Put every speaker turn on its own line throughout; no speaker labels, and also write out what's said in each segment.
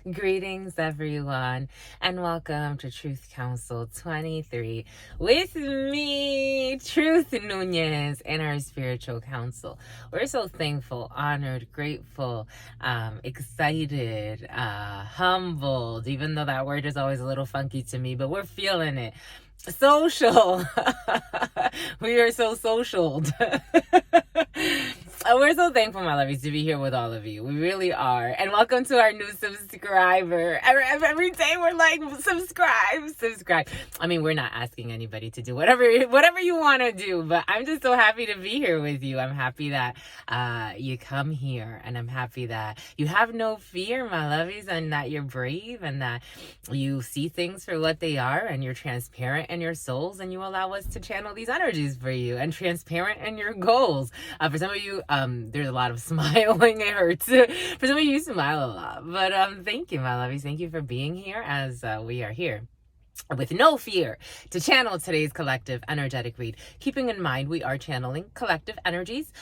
Greetings, everyone, and welcome to Truth Council 23 with me, Truth Nunez, and our spiritual council. We're so thankful, honored, grateful, excited, humbled, even though that word is always a little funky to me, but we're feeling it. Social. We are so socialed. We're so thankful, my lovies, to be here with all of you. We really are. And welcome to our new subscriber. Every day we're like, subscribe. I mean, we're not asking anybody to do whatever you want to do, but I'm just so happy to be here with you. I'm happy that you come here, and I'm happy that you have no fear, my lovies, and that you're brave, and that you see things for what they are, and you're transparent in your souls, and you allow us to channel these energies for you, and transparent in your goals. For some of you, there's a lot of smiling. It hurts. For some of you, smile a lot. But thank you, my lovies. Thank you for being here as we are here with no fear to channel today's collective energetic read. Keeping in mind, we are channeling collective energies.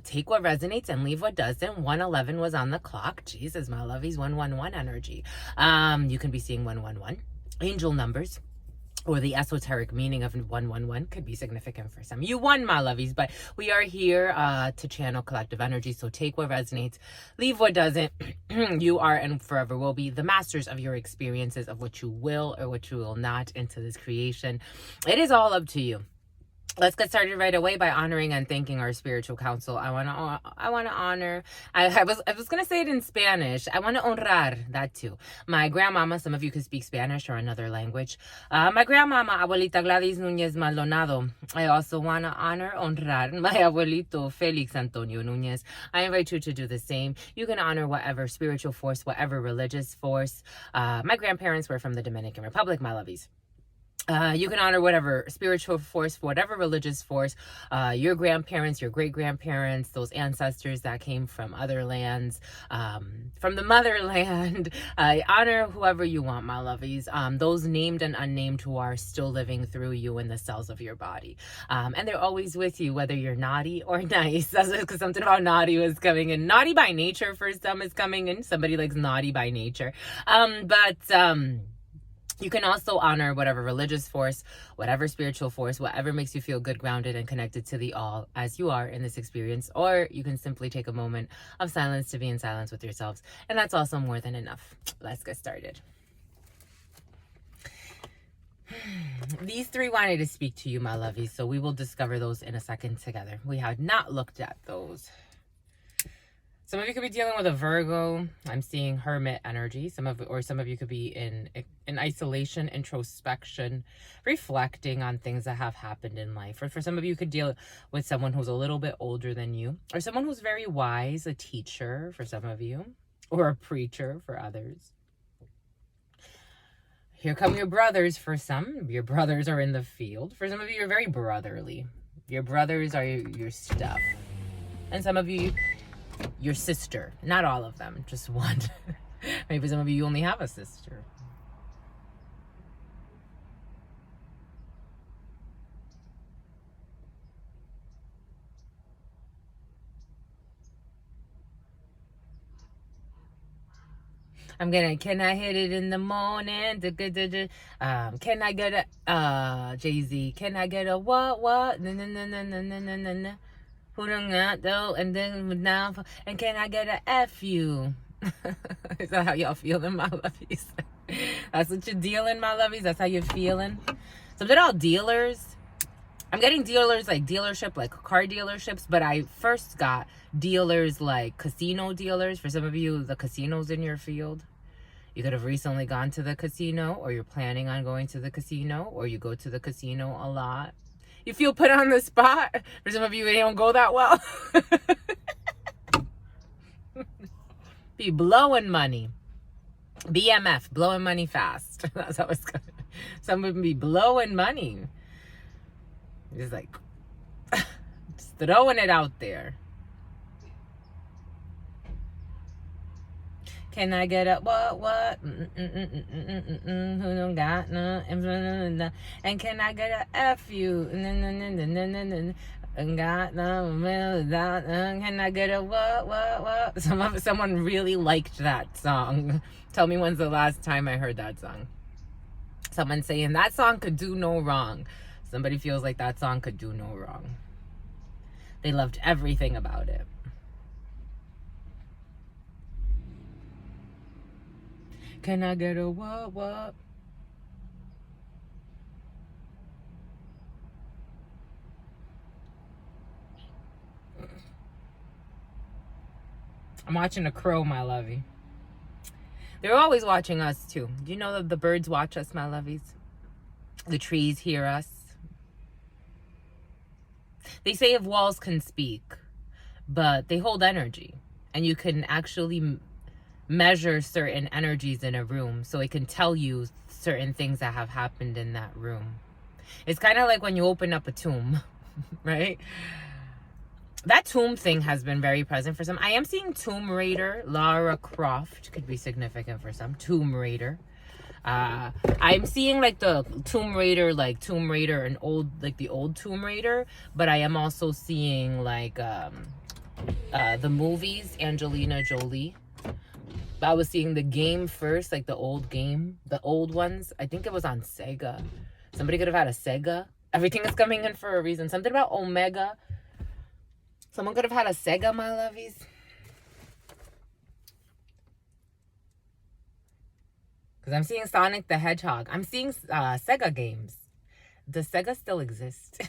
Take what resonates and leave what doesn't. 111 was on the clock. Jesus, my lovies, 111 energy. You can be seeing 111. Angel numbers, or the esoteric meaning of 111 could be significant for some. You won, my lovies, but we are here to channel collective energy. So take what resonates, leave what doesn't. You are and forever will be the masters of your experiences, of what you will or what you will not into this creation. It is all up to you. Let's get started right away by honoring and thanking our spiritual council. I want to honor. I was gonna say it in Spanish. I want to honrar that too. My grandmama. Some of you could speak Spanish or another language. My grandmama, Abuelita Gladys Núñez Maldonado. I also want to honrar my abuelito Felix Antonio Núñez. I invite you to do the same. You can honor whatever spiritual force, whatever religious force. My grandparents were from the Dominican Republic, my lovies. You can honor whatever spiritual force, whatever religious force, your grandparents, your great-grandparents, those ancestors that came from other lands, from the motherland. Honor whoever you want, my lovies. Those named and unnamed who are still living through you in the cells of your body. And they're always with you, whether you're naughty or nice. That's because something about naughty was coming in. Naughty by nature for some is coming in. Somebody likes naughty by nature. You can also honor whatever religious force, whatever spiritual force, whatever makes you feel good, grounded, and connected to the all as you are in this experience. Or you can simply take a moment of silence to be in silence with yourselves. And that's also more than enough. Let's get started. These three wanted to speak to you, my lovies, so we will discover those in a second together. We had not looked at those. Some of you could be dealing with a Virgo. I'm seeing hermit energy. Some of you could be in isolation, introspection, reflecting on things that have happened in life. Or for some of you, could deal with someone who's a little bit older than you, or someone who's very wise, a teacher for some of you, or a preacher for others. Here come your brothers for some. Your brothers are in the field. For some of you, you're very brotherly. Your brothers are your stuff. And some of you, your sister. Not all of them, just one. Maybe some of you only have a sister. Can I hit it in the morning? Can I get a, Jay-Z, can I get a what? Na. Who done got though? And then now, and can I get a F you? Is that how y'all feeling, my lovies? That's what you're dealing, my lovies? That's how you're feeling? So they're all dealers. I'm getting dealers like dealership, like car dealerships, but I first got dealers like casino dealers. For some of you, the casino's in your field. You could have recently gone to the casino, or you're planning on going to the casino, or you go to the casino a lot. You feel put on the spot. For some of you, it don't go that well. Be blowing money. BMF, blowing money fast. That's how it's going. Some of them be blowing money. Just like, just throwing it out there. Can I get a what? Who don't got no? And can I get a F you? And got no milk, can I get a what? Someone really liked that song. Tell me when's the last time I heard that song. Someone saying that song could do no wrong. Somebody feels like that song could do no wrong. They loved everything about it. Can I get a what? I'm watching a crow, my lovey. They're always watching us too. Do you know that the birds watch us, my lovies? The trees hear us. They say if walls can speak, but they hold energy. And you can actually measure certain energies in a room, so it can tell you certain things that have happened in that room. It's kind of like when you open up a tomb, right? That tomb thing has been very present for some. I am seeing Tomb Raider. Lara Croft could be significant for some. Tomb Raider. I'm seeing like the Tomb Raider and old, like the old Tomb Raider, but I am also seeing like the movies, Angelina Jolie. I was seeing the game first, like the old game, the old ones. I think it was on Sega. Somebody could have had a Sega. Everything is coming in for a reason. Something about Omega. Someone could have had a Sega, my lovies. Because I'm seeing Sonic the Hedgehog. I'm seeing Sega games. Does Sega still exist?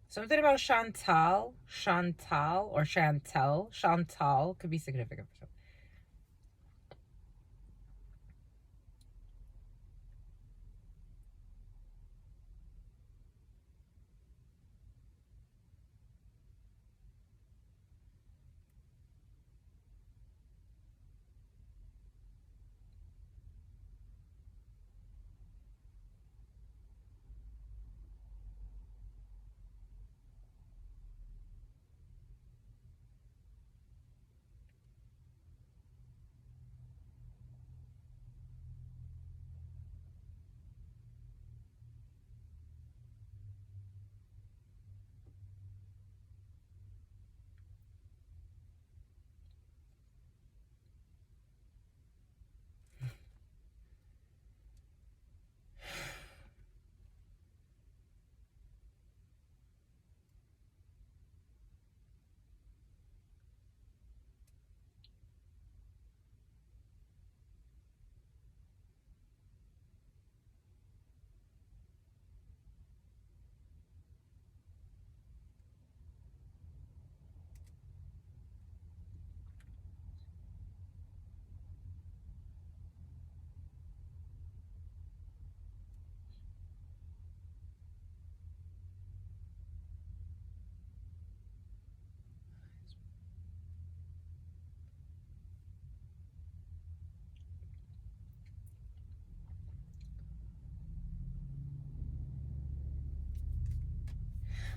Something about Chantal could be significant for some.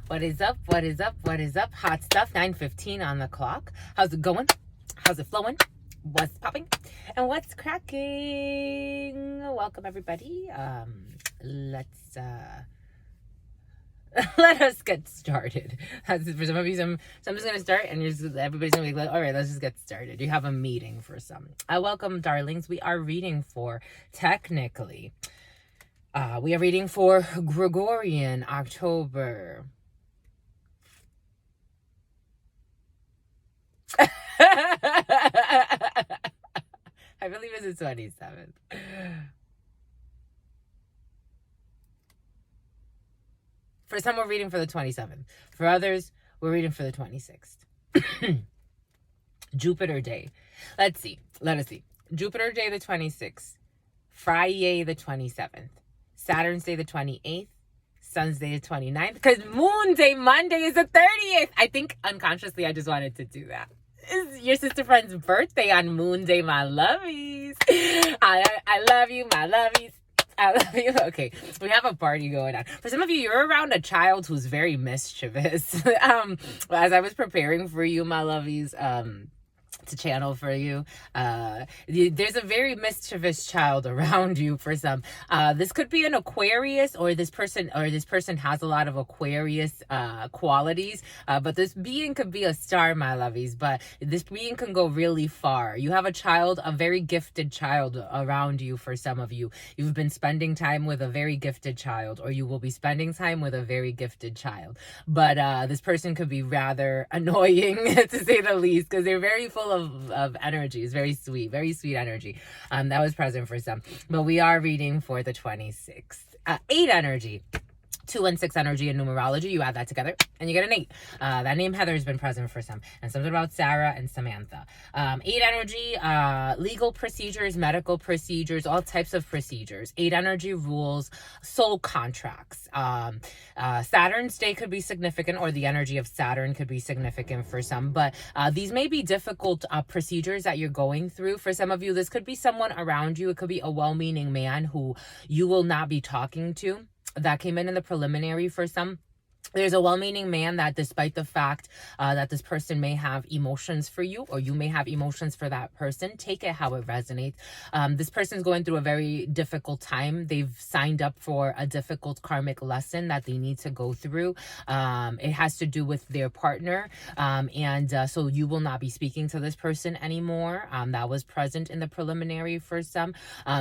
What is up? What is up? What is up? Hot stuff, 9:15 on the clock. How's it going? How's it flowing? What's popping? And what's cracking? Welcome everybody. Let's let us get started. For some of you, I'm just gonna start, and everybody's gonna be like, all right, let's just get started. You have a meeting for some. Welcome, darlings. We are reading for, technically, we are reading for Gregorian October. I believe it's the 27th. For some, we're reading for the 27th. For others, we're reading for the 26th. Jupiter day. Let us see. Jupiter day the 26th. Friday the 27th. Saturn's day the 28th. Sun's day the 29th. Because Moon day Monday is the 30th. I think unconsciously I just wanted to do that. It's your sister friend's birthday on Moon day, my lovies. I love you, my lovies. I love you. Okay, we have a party going on. For some of you, you're around a child who's very mischievous. As I was preparing for you, my lovies, to channel for you, there's a very mischievous child around you. For some, this could be an Aquarius, or this person has a lot of Aquarius qualities, but this being could be a star, my lovies. But this being can go really far. You have a very gifted child around you. For some of you, you've been spending time with a very gifted child, or you will be spending time with a very gifted child. But this person could be rather annoying to say the least, because they're very full of energy. It's very sweet energy. That was present for some. But we are reading for the 26th. 8 energy. 2 and 6 energy in numerology. You add that together and you get an 8. That name Heather has been present for some, and something about Sarah and Samantha. 8 energy, legal procedures, medical procedures, all types of procedures. 8 energy rules, soul contracts. Saturn's day could be significant, or the energy of Saturn could be significant for some, but these may be difficult procedures that you're going through. For some of you, this could be someone around you. It could be a well-meaning man who you will not be talking to. That came in the preliminary for some. There's a well-meaning man that, despite the fact that this person may have emotions for you, or you may have emotions for that person, take it how it resonates. This person's going through a very difficult time. They've signed up for a difficult karmic lesson that they need to go through. It has to do with their partner. So you will not be speaking to this person anymore. That was present in the preliminary for some.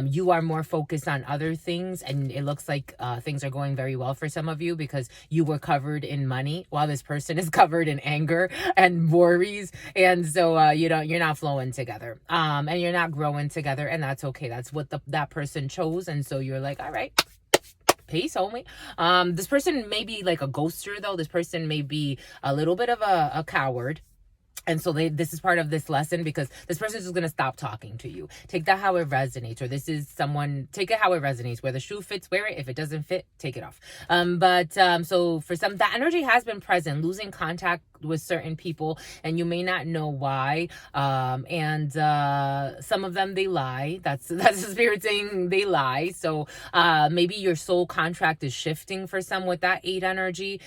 You are more focused on other things, and it looks like things are going very well for some of you, because you were covered in money while this person is covered in anger and worries, and so you're not flowing together, and you're not growing together, and that's okay. That's what that person chose, and so you're like, all right, peace, homie. This person may be like a ghoster, though. This person may be a little bit of a coward. And so this is part of this lesson, because this person is just going to stop talking to you. Take that how it resonates, or this is someone, take it how it resonates. Where the shoe fits, wear it. If it doesn't fit, take it off. So for some, that energy has been present, losing contact with certain people, and you may not know why. Some of them, they lie. That's the spirit saying they lie. So maybe your soul contract is shifting for some with that 8 energy.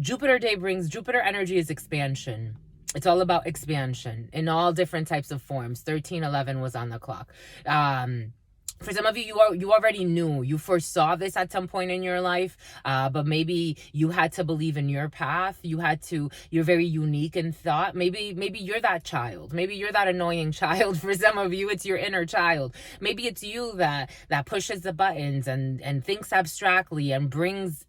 Jupiter energy is expansion. It's all about expansion in all different types of forms. 1311 was on the clock. For some of you, you already knew, you foresaw this at some point in your life, but maybe you had to believe in your path. You're very unique in thought. Maybe you're that child. Maybe you're that annoying child. For some of you, it's your inner child. Maybe it's you that pushes the buttons and thinks abstractly and brings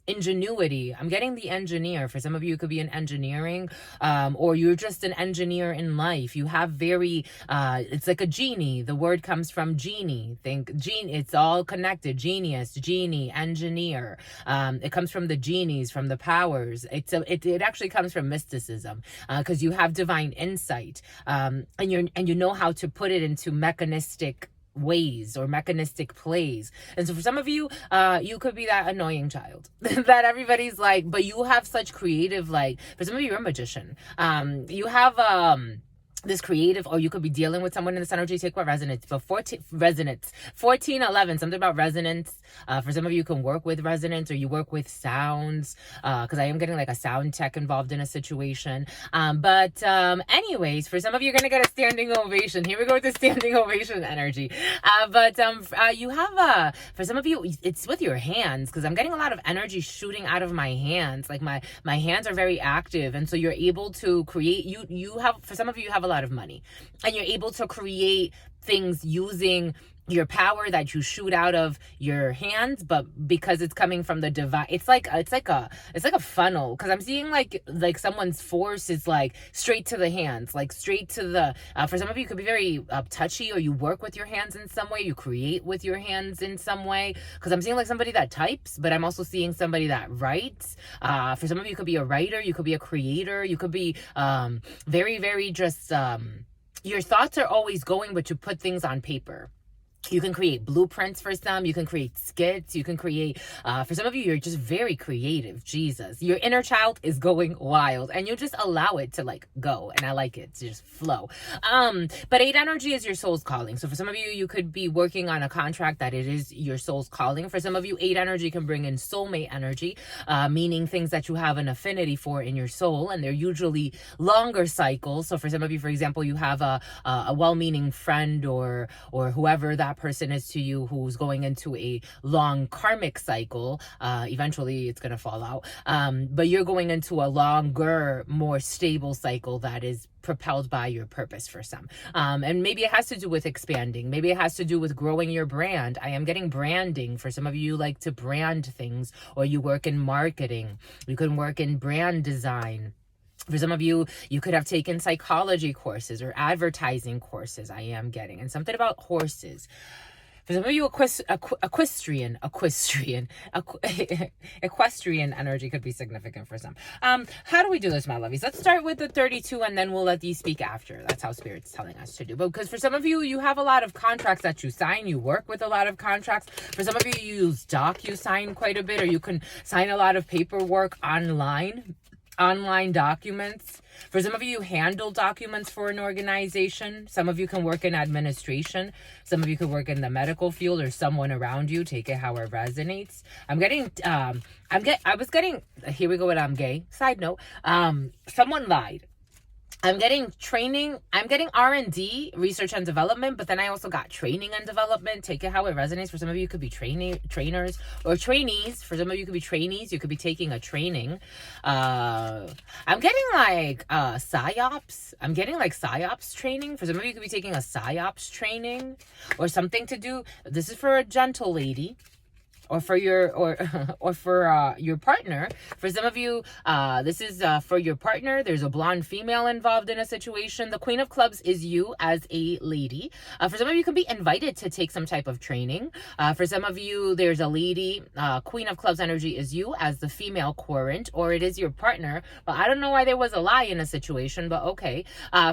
ingenuity. I'm getting the engineer. For some of you, it could be in engineering, or you're just an engineer in life. You have it's like a genie. The word comes from genie. Think gene, it's all connected. Genius, genie, engineer. It comes from the genies, from the powers. It actually comes from mysticism, because you have divine insight, and you know how to put it into mechanistic ways or mechanistic plays. And so for some of you, you could be that annoying child that everybody's like, but you have such creative, like, for some of you, you're a magician. You have this creative, or you could be dealing with someone in this energy. Take what resonates. But 1411, something about resonance. For some of you, can work with resonance, or you work with sounds, because I am getting like a sound tech involved in a situation. Anyways, for some of you, you're gonna get a standing ovation. Here we go with the standing ovation energy. You have for some of you, it's with your hands, because I'm getting a lot of energy shooting out of my hands. Like my hands are very active, and so you're able to create. You have, for some of you, you have a lot of money, and you're able to create things using your power that you shoot out of your hands, but because it's coming from the divine, it's like a funnel, because I'm seeing like someone's force is like straight to the hands, like straight to the for some of you it could be very touchy, or you work with your hands in some way, you create with your hands in some way, because I'm seeing like somebody that types, but I'm also seeing somebody that writes. For some of you it could be a writer, you could be a creator, you could be very, very just your thoughts are always going, but you put things on paper. You can create blueprints for some. You can create skits. You can create, for some of you, you're just very creative. Jesus. Your inner child is going wild, and you just allow it to like go. And I like it to just flow. But 8 energy is your soul's calling. So for some of you, you could be working on a contract that it is your soul's calling. For some of you, 8 energy can bring in soulmate energy, meaning things that you have an affinity for in your soul. And they're usually longer cycles. So for some of you, for example, you have a well-meaning friend or whoever that person is to you who's going into a long karmic cycle. Eventually it's going to fall out, but you're going into a longer, more stable cycle that is propelled by your purpose for some, and maybe it has to do with expanding, maybe it has to do with growing your brand. I am getting branding. For some of you like to brand things, or you work in marketing, you can work in brand design. For some of you, you could have taken psychology courses or advertising courses. I am getting, and something about horses. For some of you, equestrian energy could be significant for some. How do we do this, my lovies? Let's start with the 32, and then we'll let these speak after. That's how Spirit's telling us to do. But because for some of you, you have a lot of contracts that you sign. You work with a lot of contracts. For some of you, you use DocuSign quite a bit, or you can sign a lot of paperwork online documents. For some of you, you handle documents for an organization. Some of you can work in administration. Some of you could work in the medical field, or someone around you. Take it how it resonates. Here we go with I'm gay. Side note, someone lied. I'm getting training. I'm getting R&D, research and development, but then I also got training and development. Take it how it resonates. For some of you, it could be trainers or trainees. For some of you, it could be trainees. You could be taking a training. I'm getting like PSYOPs. I'm getting like PSYOPs training. For some of you, you could be taking a PSYOPs training or something to do. This is for a gentle lady. Or for your your partner. For some of you, this is for your partner. There's a blonde female involved in a situation. The Queen of Clubs is you as a lady. For some of you, you can be invited to take some type of training. For some of you, there's a lady. Queen of Clubs energy is you as the female querent, or it is your partner. But I don't know why there was a lie in a situation, but okay.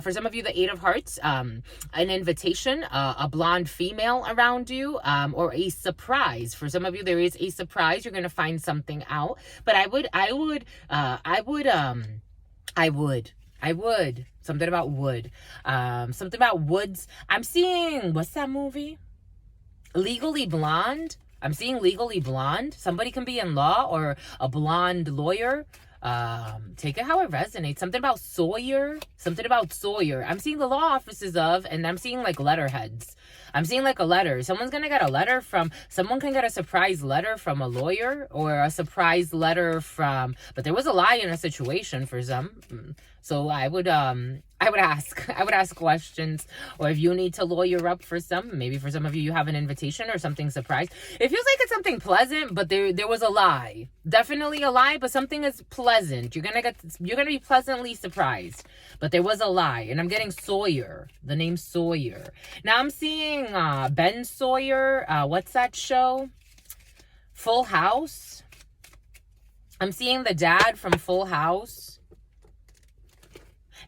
For some of you, the 8 of Hearts, an invitation, a blonde female around you, or a surprise. For some of you, there is a surprise. You're going to find something out. But I would something about wood. Something about woods. I'm seeing, what's that movie? Legally Blonde. I'm seeing Legally Blonde. Somebody can be in law, or a blonde lawyer. Take it how it resonates. Something about Sawyer. I'm seeing the law offices of, and I'm seeing like letterheads. I'm seeing like a letter. Someone can get a surprise letter from a lawyer, or a surprise letter from, but there was a lie in a situation for some. So I would ask questions, or if you need to lawyer up for some, maybe for some of you, you have an invitation or something surprise. It feels like it's something pleasant, but there was a lie. Definitely a lie, but something is pleasant. You're gonna be pleasantly surprised. But there was a lie, and I'm getting Sawyer, the name Sawyer. Now I'm seeing Ben Sawyer. What's that show? Full House. I'm seeing the dad from Full House.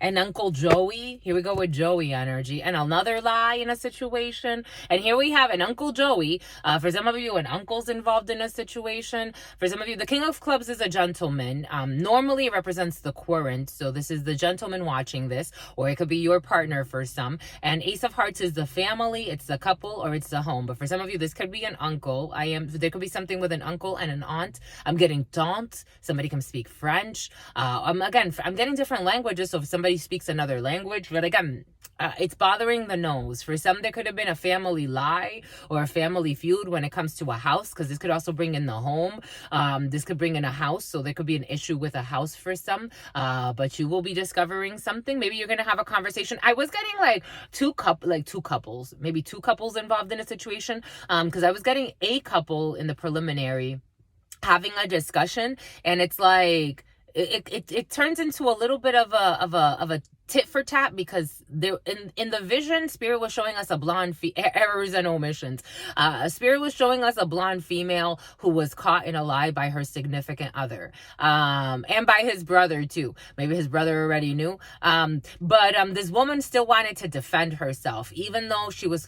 And Uncle Joey. Here we go with Joey energy. And another lie in a situation. And here we have an Uncle Joey. For some of you, an uncle's involved in a situation. For some of you, the King of Clubs is a gentleman. Normally, it represents the querent. So this is the gentleman watching this. Or it could be your partner for some. And Ace of Hearts is the family. It's the couple, or it's the home. But for some of you, this could be an uncle. There could be something with an uncle and an aunt. I'm getting tante. Somebody can speak French. I'm getting different languages. So if somebody somebody speaks another language. But again, it's bothering the nose. For some, there could have been a family lie or a family feud when it comes to a house, because this could also bring in the home. This could bring in a house, so there could be an issue with a house for some. But you will be discovering something. Maybe you're gonna have a conversation. I was getting like two couples, maybe two couples involved in a situation. Because I was getting a couple in the preliminary having a discussion, and it's like it turns into a little bit of a tit for tat, because there in the vision, Spirit was showing us a blonde errors and omissions. Spirit was showing us a blonde female who was caught in a lie by her significant other, and by his brother too. Maybe his brother already knew. But this woman still wanted to defend herself, even though she was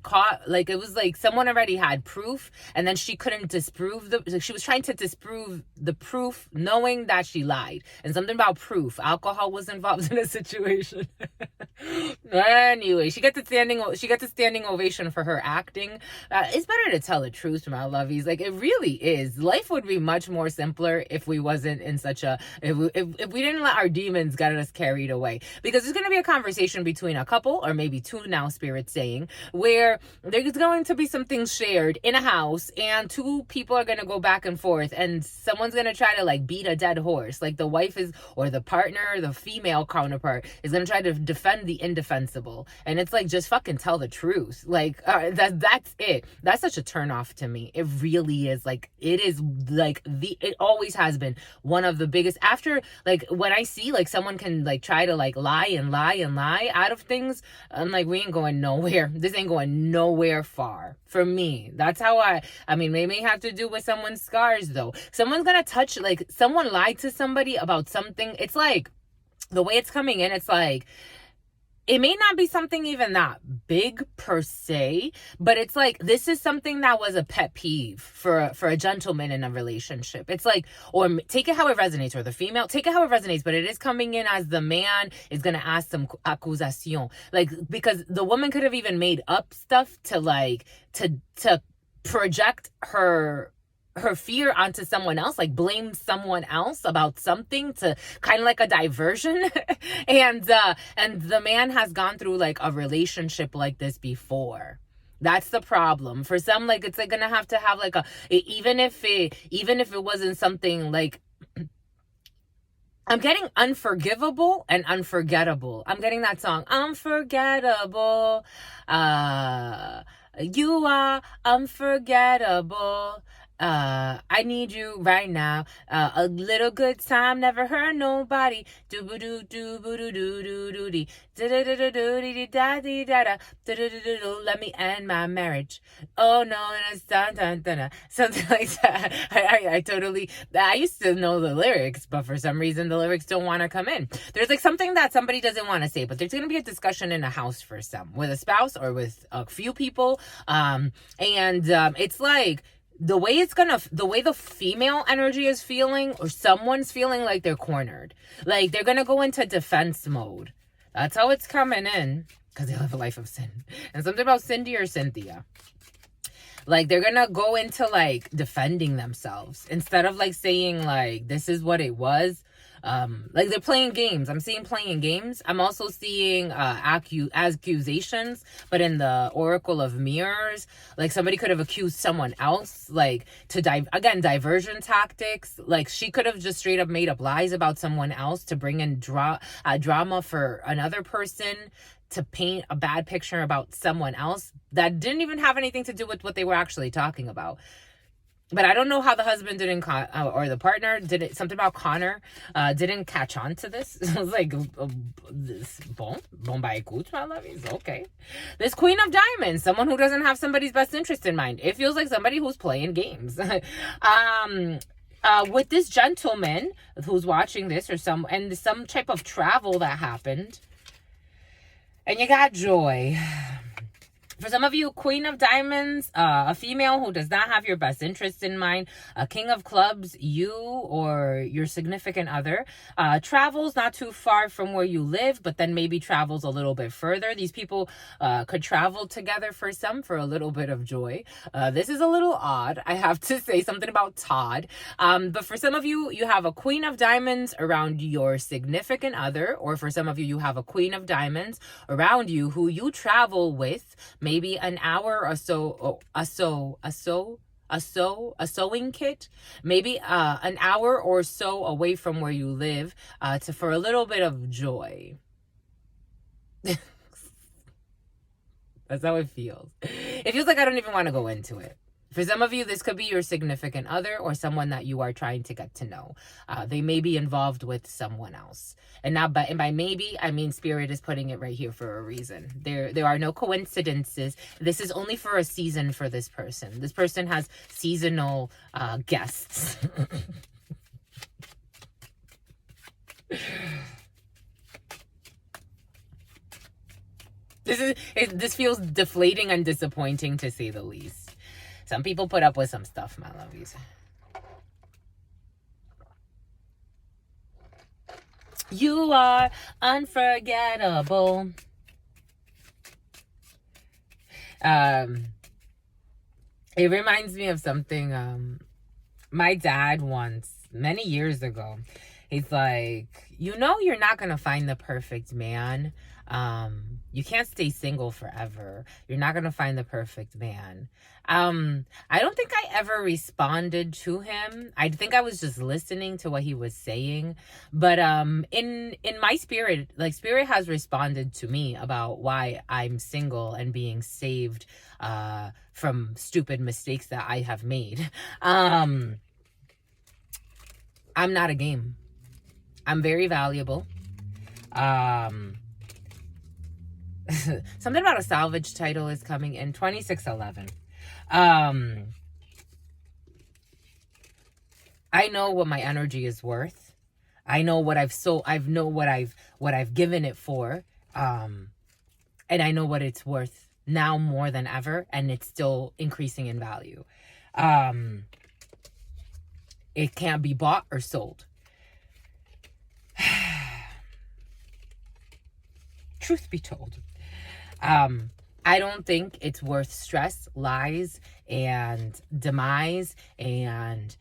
caught. Like, it was like someone already had proof, and then she couldn't disprove she was trying to disprove the proof, knowing that she lied. And something about proof. Alcohol was involved in a situation. Anyway, she gets a standing ovation for her acting. It's better to tell the truth, my lovies. Like, it really is. Life would be much more simpler if we wasn't in such a if we didn't let our demons get us carried away. Because there's going to be a conversation between a couple, or maybe two now, Spirit's saying, where there's going to be some things shared in a house, and two people are going to go back and forth, and someone's going to try to like beat a dead horse. Like, the wife is, or the partner, the female counterpart is going to try to defend the indefensible. And it's like, just fucking tell the truth. Like, that's it. That's such a turn off to me. It really is. Like, it is like it always has been one of the biggest, after, like, when I see like someone can like try to like lie out of things, I'm like, we ain't going nowhere. This ain't going nowhere far for me. That's how I mean, they may have to do with someone's scars though. Someone's going to touch, like, someone lied to somebody about something. It's like, the way it's coming in, it's like, it may not be something even that big per se, but it's like, this is something that was a pet peeve for a gentleman in a relationship. It's like, or take it how it resonates, or the female, take it how it resonates, but it is coming in as the man is going to ask some accusation. Like, because the woman could have even made up stuff to like, to project her fear onto someone else, like blame someone else about something, to kind of like a diversion. and the man has gone through like a relationship like this before. That's the problem. For some, like, it's like gonna have to have like even if it wasn't something like, I'm getting unforgivable and unforgettable. I'm getting that song, Unforgettable. You are unforgettable. I need you right now. A little good time never hurt nobody. Do boo doo do boo doo doo doo doo dee da da da da dee da dee da da da da da da. Let me end my marriage. Oh no, it's dun dun dun. Something like that. I used to know the lyrics, but for some reason the lyrics don't want to come in. There's like something that somebody doesn't want to say, but there's gonna be a discussion in a house for some, with a spouse or with a few people. It's like, the way the female energy is feeling, or someone's feeling like they're cornered. Like, they're going to go into defense mode. That's how it's coming in, because they live a life of sin. And something about Cindy or Cynthia. Like, they're going to go into like defending themselves, instead of like saying like, this is what it was. Like, they're playing games. I'm seeing playing games. I'm also seeing accusations, but in the Oracle of Mirrors, like, somebody could have accused someone else, like, to diversion tactics. Like, she could have just straight up made up lies about someone else to bring in drama for another person, to paint a bad picture about someone else that didn't even have anything to do with what they were actually talking about. But I don't know how the husband or the partner didn't, something about Connor, didn't catch on to this. It was like, this, bon ba écoute, my lovies, okay. This Queen of Diamonds, someone who doesn't have somebody's best interest in mind. It feels like somebody who's playing games. With this gentleman who's watching this, or some type of travel that happened. And you got joy. For some of you, Queen of Diamonds, a female who does not have your best interest in mind. A King of Clubs, you or your significant other, travels not too far from where you live, but then maybe travels a little bit further. These people could travel together for some, for a little bit of joy. This is a little odd. I have to say something about Todd. But for some of you, you have a Queen of Diamonds around your significant other, or for some of you, you have a Queen of Diamonds around you who you travel with, maybe an hour or so, a sewing kit, maybe an hour or so away from where you live, for a little bit of joy. That's how it feels. It feels like I don't even want to go into it. For some of you, this could be your significant other or someone that you are trying to get to know. They may be involved with someone else. And now, by maybe, I mean Spirit is putting it right here for a reason. There are no coincidences. This is only for a season for this person. This person has seasonal guests. This feels deflating and disappointing, to say the least. Some people put up with some stuff, my lovies. You are unforgettable. It reminds me of something my dad once, many years ago. He's like, you're not going to find the perfect man. You can't stay single forever. You're not going to find the perfect man. I don't think I ever responded to him. I think I was just listening to what he was saying. But in my spirit, like Spirit has responded to me about why I'm single and being saved from stupid mistakes that I have made. I'm not a game. I'm very valuable. Something about a salvage title is coming in 2611. I know what my energy is worth. I know what what I've given it for. And I know what it's worth now more than ever, and it's still increasing in value. It can't be bought or sold. Truth be told, I don't think it's worth stress, lies, and demise, and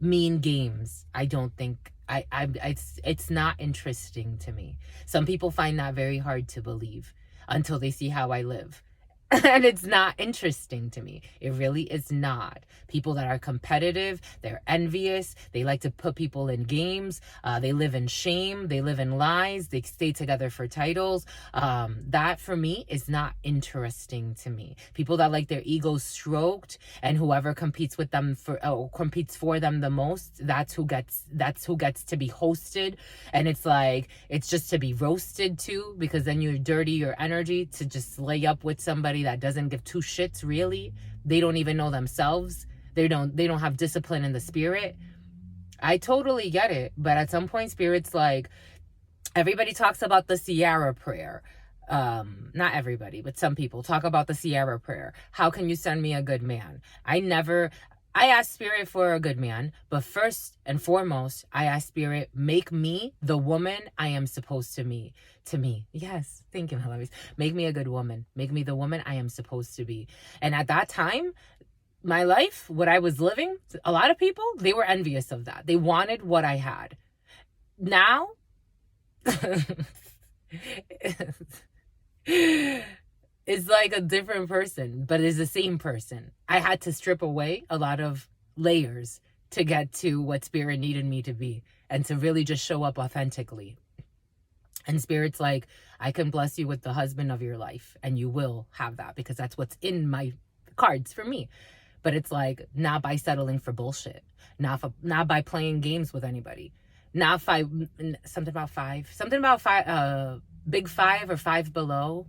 mean games. I don't think it's not interesting to me. Some people find that very hard to believe until they see how I live. And it's not interesting to me. It really is not. People that are competitive, they're envious, they like to put people in games, they live in shame, they live in lies, they stay together for titles. That for me is not interesting to me. People that like their egos stroked, and whoever competes with them competes for them the most, that's who gets to be hosted. And it's like, it's just to be roasted too, because then you dirty your energy to just lay up with somebody that doesn't give two shits, really. They don't even know themselves. They don't have discipline in the spirit. I totally get it, but at some point Spirit's like, everybody talks about the Sierra prayer. Not everybody, but some people talk about the Sierra prayer. How can you send me a good man? I ask Spirit for a good man, but first and foremost, I ask Spirit, make me the woman I am supposed to be. Yes, thank you, my lovies. Make me a good woman. Make me the woman I am supposed to be. And at that time, my life, what I was living, a lot of people, they were envious of that. They wanted what I had. Now, it's like a different person, but it's the same person. I had to strip away a lot of layers to get to what Spirit needed me to be and to really just show up authentically. And Spirit's like, I can bless you with the husband of your life, and you will have that because that's what's in my cards for me. But it's like, not by settling for bullshit, not by playing games with anybody, something about five, big five or five below.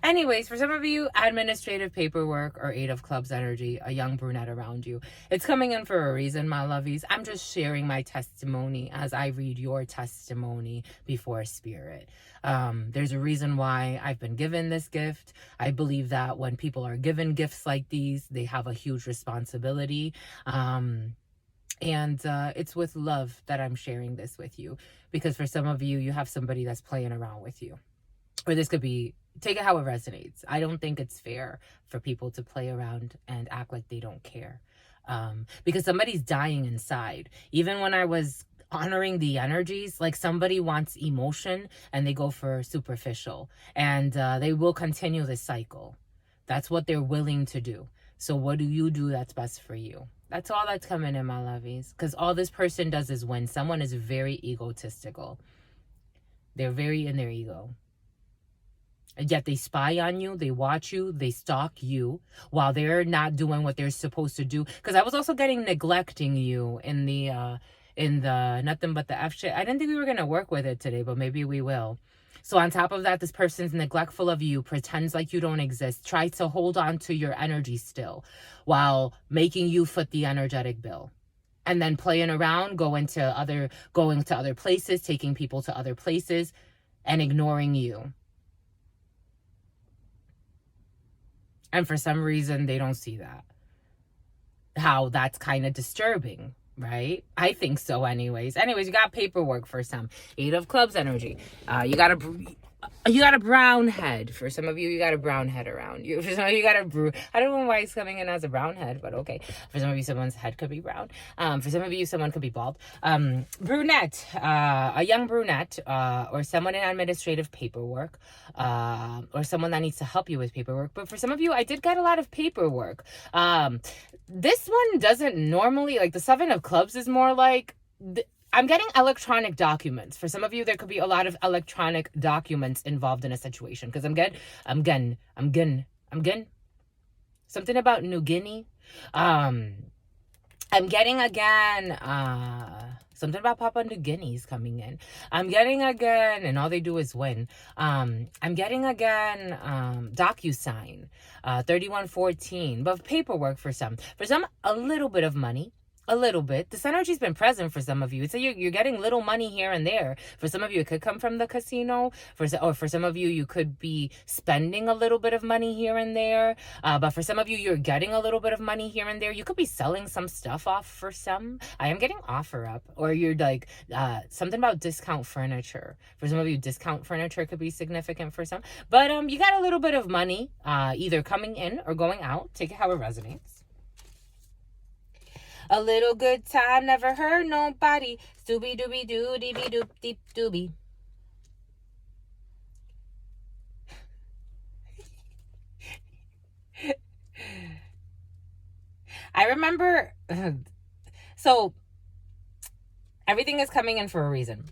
Anyways, for some of you, administrative paperwork or Eight of Clubs energy, a young brunette around you, it's coming in for a reason, my lovies. I'm just sharing my testimony as I read your testimony before Spirit. There's a reason why I've been given this gift. I believe that when people are given gifts like these, they have a huge responsibility. And it's with love that I'm sharing this with you, because for some of you, you have somebody that's playing around with you. Or this could be, take it how it resonates. I don't think it's fair for people to play around and act like they don't care. Because somebody's dying inside. Even when I was honoring the energies, like somebody wants emotion and they go for superficial. And they will continue this cycle. That's what they're willing to do. So what do you do that's best for you? That's all that's coming in, my lovies. Because all this person does is win. Someone is very egotistical. They're very in their ego. And yet they spy on you, they watch you, they stalk you while they're not doing what they're supposed to do. Because I was also getting neglecting you in the nothing but the F shit. I didn't think we were going to work with it today, but maybe we will. So on top of that, this person's neglectful of you, pretends like you don't exist, tries to hold on to your energy still while making you foot the energetic bill. And then playing around, going to other places, taking people to other places and ignoring you. And for some reason, they don't see that. How that's kind of disturbing, right? I think so anyways. Anyways, you got paperwork for some. Eight of Clubs energy. You got a brown head. For some of you, you got a brown head around you. For some of you, you got I don't know why it's coming in as a brown head, but okay. For some of you, someone's head could be brown. For some of you, someone could be bald. Brunette, a young brunette, or someone in administrative paperwork, or someone that needs to help you with paperwork. But for some of you, I did get a lot of paperwork. This one doesn't normally, like the Seven of Clubs is more like... I'm getting electronic documents. For some of you, there could be a lot of electronic documents involved in a situation. Because I'm getting something about New Guinea. I'm getting again, something about Papua New Guinea is coming in. I'm getting again, and all they do is win. I'm getting again, DocuSign, 3114, but paperwork for some. For some, a little bit of money. A little bit. This energy's been present for some of you. So you're getting little money here and there. For some of you, it could come from the casino. Or for some of you, you could be spending a little bit of money here and there. But for some of you, you're getting a little bit of money here and there. You could be selling some stuff off for some. I am getting offer up. Or you're like, something about discount furniture. For some of you, discount furniture could be significant for some. But you got a little bit of money either coming in or going out. Take it how it resonates. A little good time never hurt nobody. Stooby dooby doo dee be doop deep dooby. I remember, so everything is coming in for a reason.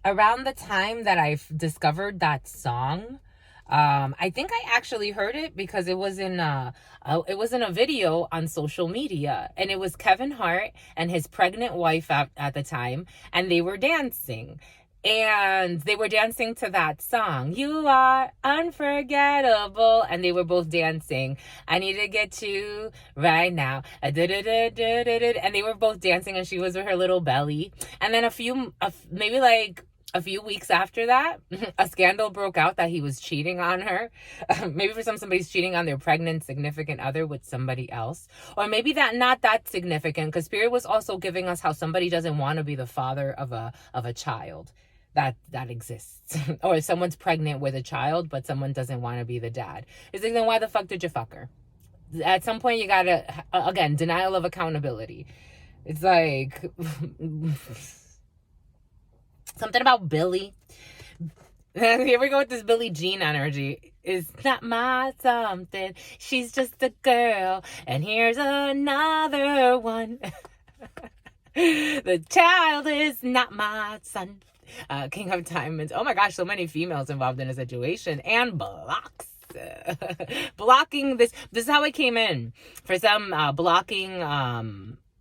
Around the time that I discovered that song, I think I actually heard it because it was in a video on social media, and it was Kevin Hart and his pregnant wife at the time, and they were dancing. And they were dancing to that song, You Are Unforgettable. And they were both dancing, I Need to Get You Right Now. And they were both dancing, and she was with her little belly. And then maybe like a few weeks after that, a scandal broke out that he was cheating on her. Maybe for somebody's cheating on their pregnant significant other with somebody else. Or maybe not that significant, because Spirit was also giving us how somebody doesn't want to be the father of a child. That exists. Or someone's pregnant with a child, but someone doesn't want to be the dad. It's like, then why the fuck did you fuck her? At some point, you gotta, again, denial of accountability. It's like... Something about Billy. Here we go with this Billie Jean energy. It's not my something. She's just a girl. And here's another one. The child is not my son. King of Diamonds. Oh my gosh, so many females involved in a situation. And blocks. Blocking this. This is how it came in. For some, blocking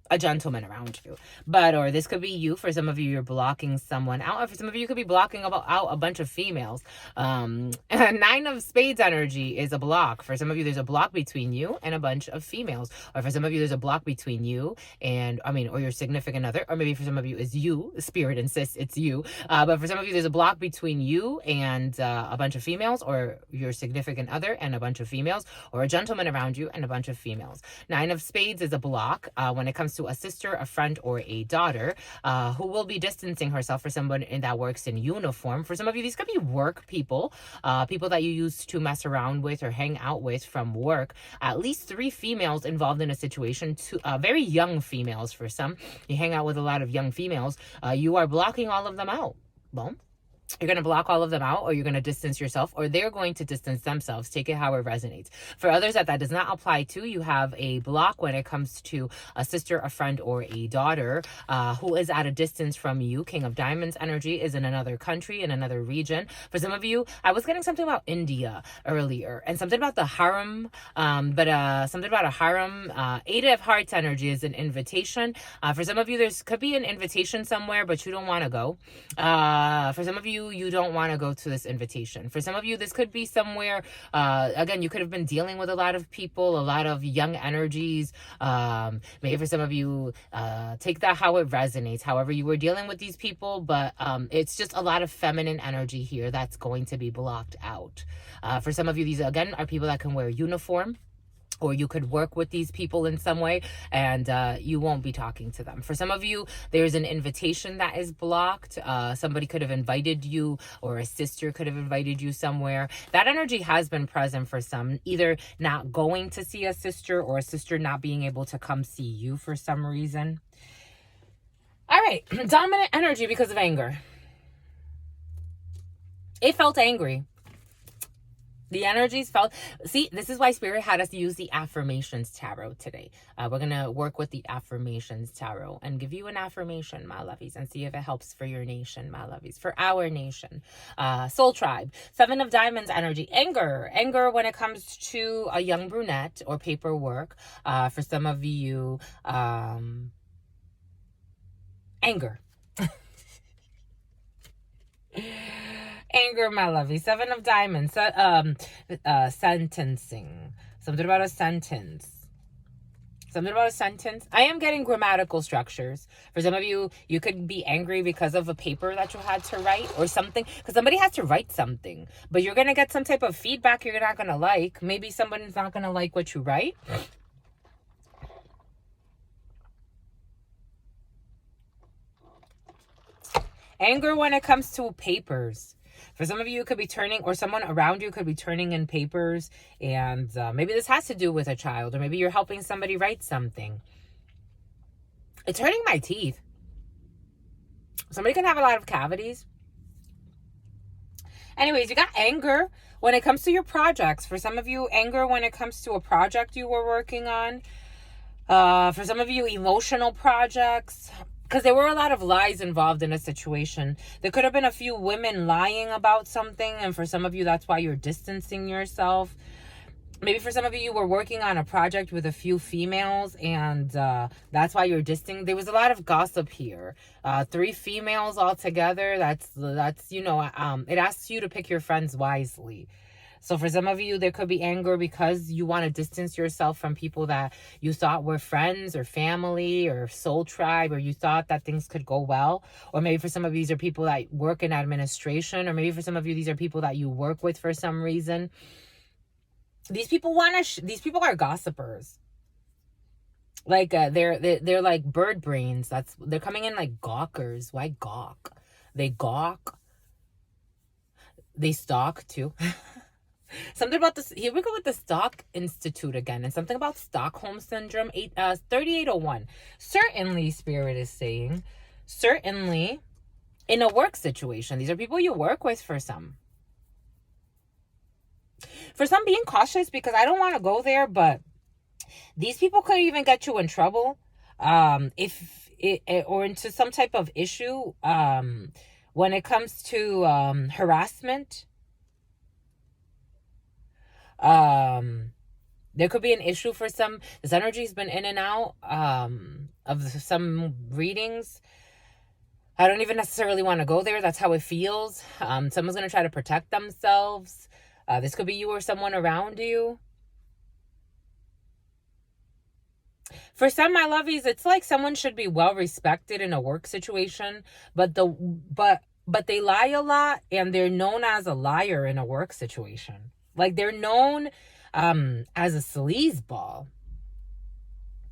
a gentleman around you. But, or this could be you. For some of you, you're blocking someone out. Or for some of you, you could be blocking out a bunch of females. Nine of Spades energy is a block. For some of you, there's a block between you and a bunch of females. Or for some of you, there's a block between you and, or your significant other. Or maybe for some of you, it's you. Spirit insists it's you. But for some of you, there's a block between you and a bunch of females, or your significant other and a bunch of females, or a gentleman around you and a bunch of females. Nine of Spades is a block when it comes to a sister, a friend, or a daughter who will be distancing herself. For someone that works in uniform. For some of you, these could be work people, people that you used to mess around with or hang out with from work. At least 3 females involved in a situation, very young females. For some, you hang out with a lot of young females. You are blocking all of them out. Well, you're going to block all of them out, or you're going to distance yourself, or they're going to distance themselves. Take it how it resonates. For others that does not apply to, you have a block when it comes to a sister, a friend, or a daughter who is at a distance from you. King of Diamonds energy is in another country, in another region. For some of you, I was getting something about India earlier, and something about the harem, something about a harem. Eight of Hearts energy is an invitation. For some of you, could be an invitation somewhere, but you don't want to go. For some of you, you don't want to go to this invitation. For some of you, this could be somewhere, again, you could have been dealing with a lot of people, a lot of young energies. Maybe for some of you, take that how it resonates, however you were dealing with these people, but it's just a lot of feminine energy here that's going to be blocked out. For some of you, these, again, are people that can wear uniform, or you could work with these people in some way, and you won't be talking to them. For some of you, there's an invitation that is blocked. Somebody could have invited you, or a sister could have invited you somewhere. That energy has been present for some, either not going to see a sister, or a sister not being able to come see you for some reason. All right, dominant energy because of anger. It felt angry. The energies felt, see, this is why Spirit had us use the Affirmations Tarot today. We're going to work with the Affirmations Tarot and give you an affirmation, my lovies, and see if it helps for your nation, my lovies, for our nation. Soul Tribe, 7 of Diamonds energy, anger. Anger when it comes to a young brunette or paperwork. For some of you, anger. Anger, my lovely. 7 of Diamonds. Sentencing. Something about a sentence. Something about a sentence. I am getting grammatical structures. For some of you, you could be angry because of a paper that you had to write or something. Because somebody has to write something. But you're going to get some type of feedback you're not going to like. Maybe someone's not going to like what you write. Anger when it comes to papers. For some of you, it could be turning, or someone around you could be turning in papers. And maybe this has to do with a child, or maybe you're helping somebody write something. It's hurting my teeth. Somebody can have a lot of cavities. Anyways, you got anger when it comes to your projects. For some of you, anger when it comes to a project you were working on. For some of you, emotional projects. Because there were a lot of lies involved in a situation. There could have been a few women lying about something. And for some of you, that's why you're distancing yourself. Maybe for some of you, you were working on a project with a few females. And that's why you're distancing. There was a lot of gossip here. 3 females altogether. That's you know, it asks you to pick your friends wisely. So for some of you, there could be anger because you want to distance yourself from people that you thought were friends or family or soul tribe, or you thought that things could go well. Or maybe for some of you, these are people that work in administration, or maybe for some of you, these are people that you work with for some reason. These people these people are gossipers. Like they're like bird brains. They're coming in like gawkers. Why gawk? They gawk. They stalk too. Something about this. Here we go with the Stock Institute again, and something about Stockholm Syndrome. 3801. Certainly, Spirit is saying, certainly, in a work situation. These are people you work with for some. For some, being cautious, because I don't want to go there, but these people could even get you in trouble, or into some type of issue, when it comes to harassment. There could be an issue for some. This energy has been in and out of some readings. I don't even necessarily want to go there. That's how it feels. Someone's going to try to protect themselves. This could be you or someone around you. For some, my lovies, it's like someone should be well respected in a work situation, but they lie a lot, and they're known as a liar in a work situation. Like, they're known as a sleazeball.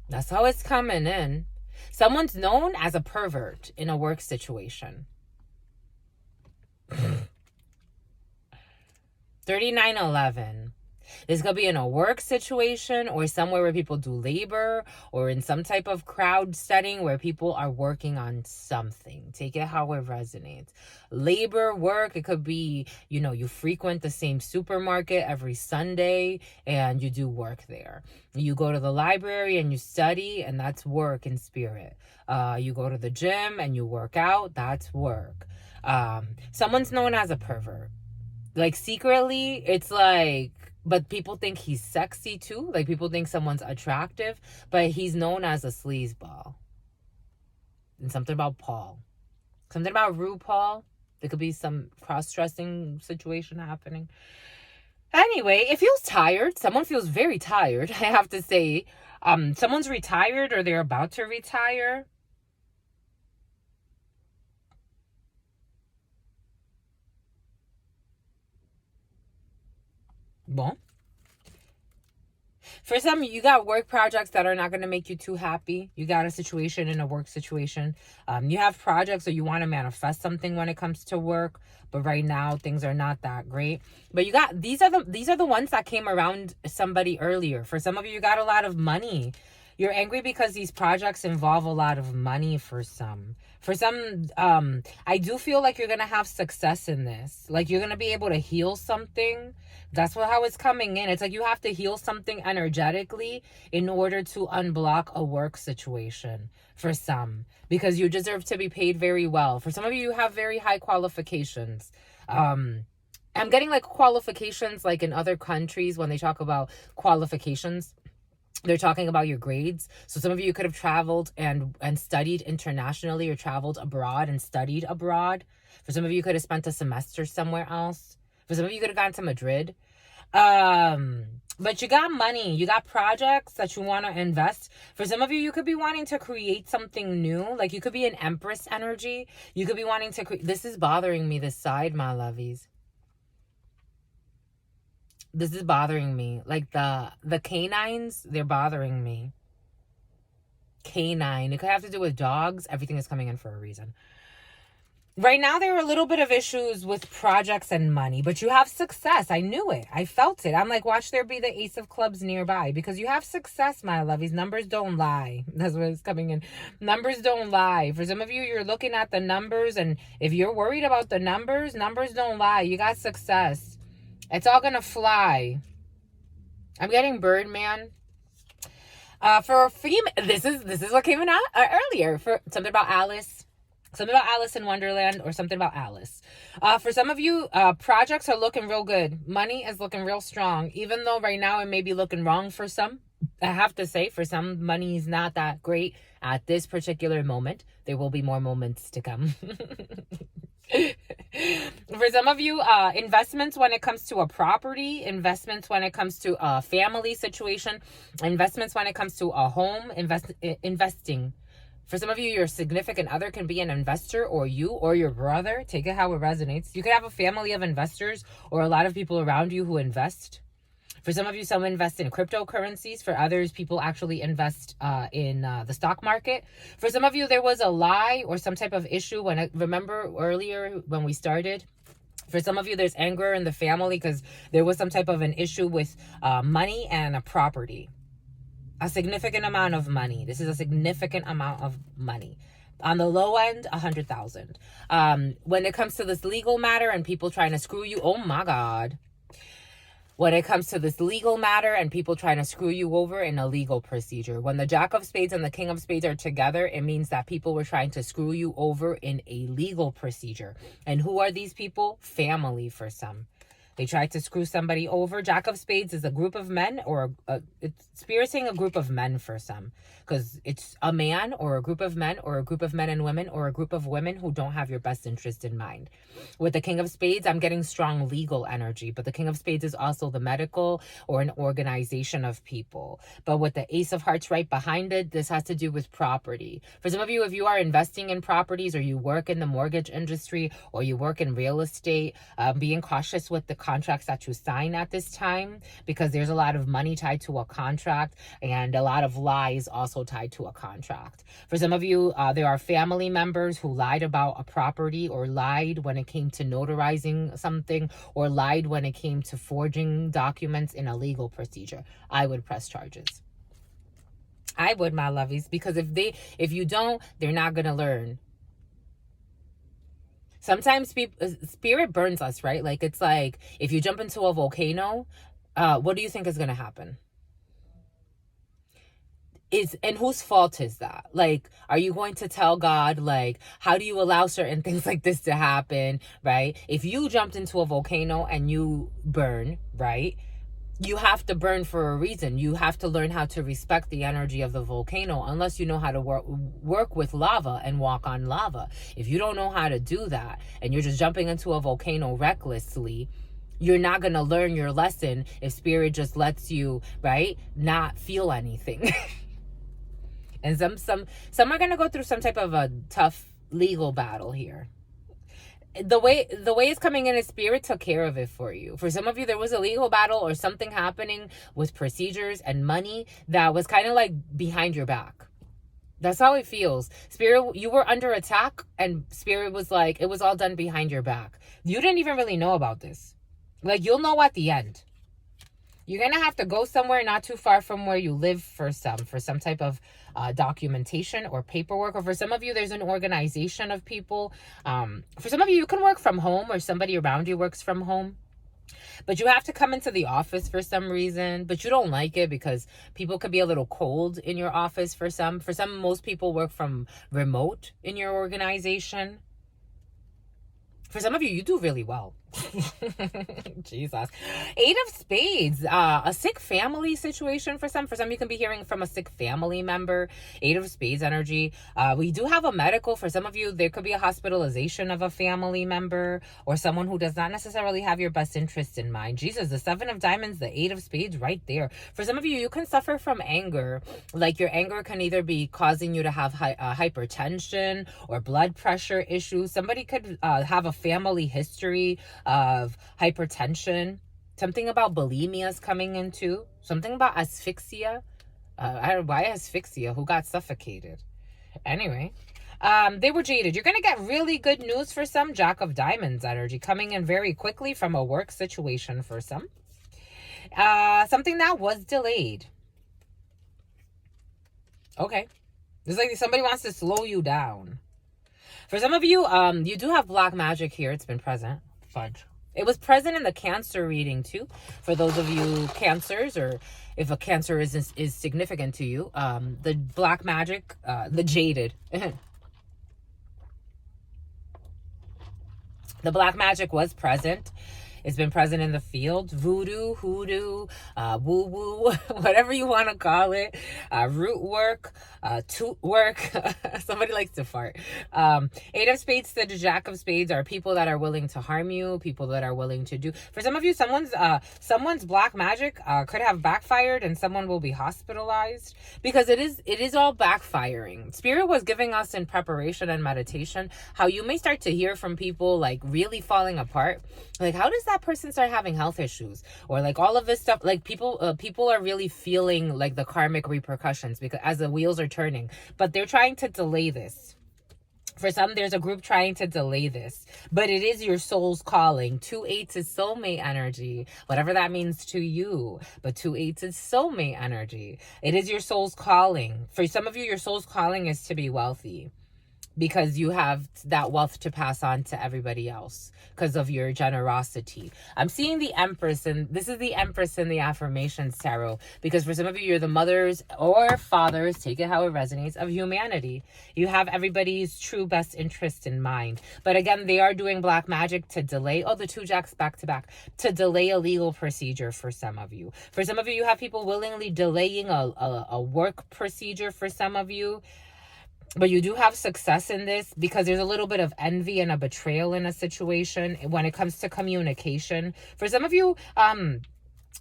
That's how it's coming in. Someone's known as a pervert in a work situation. 3911. This could be in a work situation or somewhere where people do labor, or in some type of crowd setting where people are working on something. Take it how it resonates. Labor, work, it could be, you frequent the same supermarket every Sunday and you do work there. You go to the library and you study, and that's work in spirit. You go to the gym and you work out, that's work. Someone's known as a pervert. Like, secretly, it's like, but people think he's sexy too. Like, people think someone's attractive, but he's known as a sleazeball. And something about Paul. Something about RuPaul. There could be some cross-dressing situation happening. Anyway, it feels tired. Someone feels very tired, I have to say. Someone's retired or they're about to retire. Bon. For some, you got work projects that are not going to make you too happy. You got a situation in a work situation. You have projects, or you want to manifest something when it comes to work, but right now things are not that great. But you got these are the ones that came around somebody earlier. For some of you, you got a lot of money. You're angry because these projects involve a lot of money for some. For some, I do feel like you're going to have success in this. Like, you're going to be able to heal something. That's how it's coming in. It's like you have to heal something energetically in order to unblock a work situation for some. Because you deserve to be paid very well. For some of you, you have very high qualifications. I'm getting like qualifications like in other countries when they talk about qualifications. They're talking about your grades. So some of you could have traveled and studied internationally, or traveled abroad and studied abroad. For some of you, could have spent a semester somewhere else. For some of you, could have gone to Madrid. But you got money. You got projects that you want to invest. For some of you, you could be wanting to create something new. Like, you could be an Empress energy. You could be wanting to create. This is bothering me, this side, my lovies. This is bothering me. Like, the canines, they're bothering me. Canine. It could have to do with dogs. Everything is coming in for a reason. Right now, there are a little bit of issues with projects and money, but you have success. I knew it. I felt it. I'm like, watch there be the Ace of Clubs nearby, because you have success, my lovies. Numbers don't lie. That's what is coming in. Numbers don't lie. For some of you, you're looking at the numbers, and if you're worried about the numbers don't lie. You got success. It's all gonna fly. I'm getting Birdman. For a female, this is what came in earlier. For something about Alice. Something about Alice in Wonderland, or something about Alice. For some of you, projects are looking real good. Money is looking real strong. Even though right now it may be looking wrong for some. I have to say, for some, money is not that great at this particular moment. There will be more moments to come. For some of you, investments when it comes to a property, investments when it comes to a family situation, investments when it comes to a home, investing. For some of you, your significant other can be an investor, or you or your brother. Take it how it resonates. You could have a family of investors, or a lot of people around you who invest. For some of you, some invest in cryptocurrencies. For others, people actually invest in the stock market. For some of you, there was a lie or some type of issue. Remember earlier when we started? For some of you, there's anger in the family because there was some type of an issue with money and a property. A significant amount of money. This is a significant amount of money. On the low end, 100,000. When it comes to this legal matter and people trying to screw you, oh my God. When it comes to this legal matter and people trying to screw you over in a legal procedure. When the Jack of Spades and the King of Spades are together, it means that people were trying to screw you over in a legal procedure. And who are these people? Family for some. They tried to screw somebody over. Jack of Spades is a group of men, or it's Spirit saying a group of men for some, because it's a man or a group of men or a group of men and women or a group of women who don't have your best interest in mind. With the King of Spades, I'm getting strong legal energy, but the King of Spades is also the medical or an organization of people. But with the Ace of Hearts right behind it, this has to do with property. For some of you, if you are investing in properties, or you work in the mortgage industry, or you work in real estate, being cautious with the contracts that you sign at this time, because there's a lot of money tied to a contract and a lot of lies also tied to a contract. For some of you, there are family members who lied about a property, or lied when it came to notarizing something, or lied when it came to forging documents in a legal procedure. I would press charges. I would, my lovies, because if you don't, they're not going to learn. Sometimes Spirit burns us, right? Like, it's like, if you jump into a volcano, what do you think is going to happen? And whose fault is that? Like, are you going to tell God, like, how do you allow certain things like this to happen, right? If you jumped into a volcano and you burn, right? You have to burn for a reason. You have to learn how to respect the energy of the volcano, unless you know how to work with lava and walk on lava. If you don't know how to do that, and you're just jumping into a volcano recklessly, you're not going to learn your lesson if Spirit just lets you, right, not feel anything. And some are going to go through some type of a tough legal battle here. The way it's coming in is Spirit took care of it for you. For some of you, there was a legal battle or something happening with procedures and money that was kind of like behind your back. That's how it feels. Spirit, you were under attack, and Spirit was like, it was all done behind your back. You didn't even really know about this. Like, you'll know at the end. You're going to have to go somewhere not too far from where you live for some type of documentation or paperwork. Or for some of you, there's an organization of people. For some of you can work from home, or somebody around you works from home. But you have to come into the office for some reason, but you don't like it because people could be a little cold in your office for some. For some, most people work from remote in your organization. For some of you, you do really well. Jesus. 8 of Spades, a sick family situation for some. For some, you can be hearing from a sick family member. 8 of Spades energy. We do have a medical. For some of you, there could be a hospitalization of a family member, or someone who does not necessarily have your best interest in mind. Jesus, the 7 of Diamonds, the 8 of Spades right there. For some of you, you can suffer from anger. Like, your anger can either be causing you to have hypertension or blood pressure issues. Somebody could have a family history of hypertension. Something about bulimia is coming in too. Something about asphyxia. I don't know why asphyxia. Who got suffocated? Anyway, they were jaded. You're gonna get really good news for some. Jack of Diamonds energy coming in very quickly from a work situation for some. Something that was delayed. Okay, it's like somebody wants to slow you down. For some of you, you do have black magic here. It's been present. Fudge. It was present in the Cancer reading too. For those of you Cancers, or if a Cancer is significant to you, the black magic, the jaded. The black magic was present. It's been present in the field. Voodoo, hoodoo, woo-woo, whatever you want to call it. Root work, toot work. Somebody likes to fart. 8 of Spades to the Jack of Spades are people that are willing to harm you, people that are willing to do. For some of you, someone's black magic could have backfired, and someone will be hospitalized, because it is all backfiring. Spirit was giving us in preparation and meditation how you may start to hear from people like really falling apart. Like, how does that person start having health issues, or like all of this stuff? Like, people are really feeling like the karmic repercussions, because as the wheels are turning, but they're trying to delay this. For some, there's a group trying to delay this, but it is your soul's calling. 2/8 is soulmate energy, whatever that means to you. But 2/8 is soulmate energy. It is your soul's calling. For some of you, your soul's calling is to be wealthy. because you have that wealth to pass on to everybody else because of your generosity. I'm seeing the Empress, and this is the Empress in the Affirmations Tarot, because for some of you, you're the mothers or fathers, take it how it resonates, of humanity. You have everybody's true best interest in mind. But again, they are doing black magic to delay, the 2 jacks back to back, to delay a legal procedure for some of you. For some of you, you have people willingly delaying a work procedure for some of you. But you do have success in this because there's a little bit of envy and a betrayal in a situation when it comes to communication. For some of you,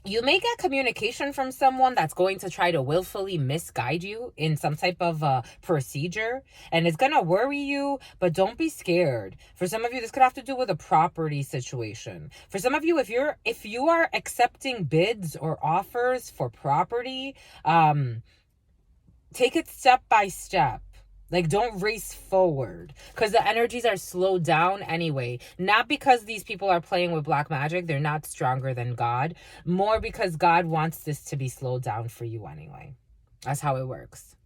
you may get communication from someone that's going to try to willfully misguide you in some type of procedure, and it's going to worry you, but don't be scared. For some of you, this could have to do with a property situation. For some of you, if you are accepting bids or offers for property, take it step by step. Like, don't race forward, because the energies are slowed down anyway. Not because these people are playing with black magic. They're not stronger than God. More because God wants this to be slowed down for you anyway. That's how it works.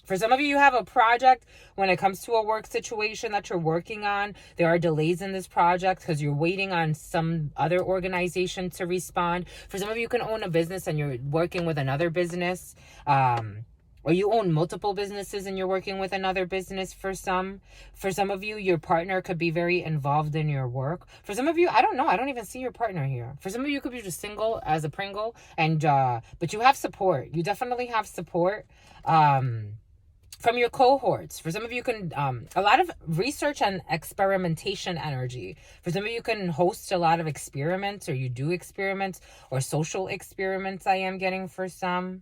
For some of you, you have a project when it comes to a work situation that you're working on. There are delays in this project because you're waiting on some other organization to respond. For some of you, you can own a business and you're working with another business. Or you own multiple businesses and you're working with another business for some. For some of you, your partner could be very involved in your work. For some of you, I don't know. I don't even see your partner here. For some of you, you could be just single as a Pringle. But you have support. You definitely have support from your cohorts. For some of you, can a lot of research and experimentation energy. For some of you, can host a lot of experiments, or you do experiments or social experiments. I am getting for some.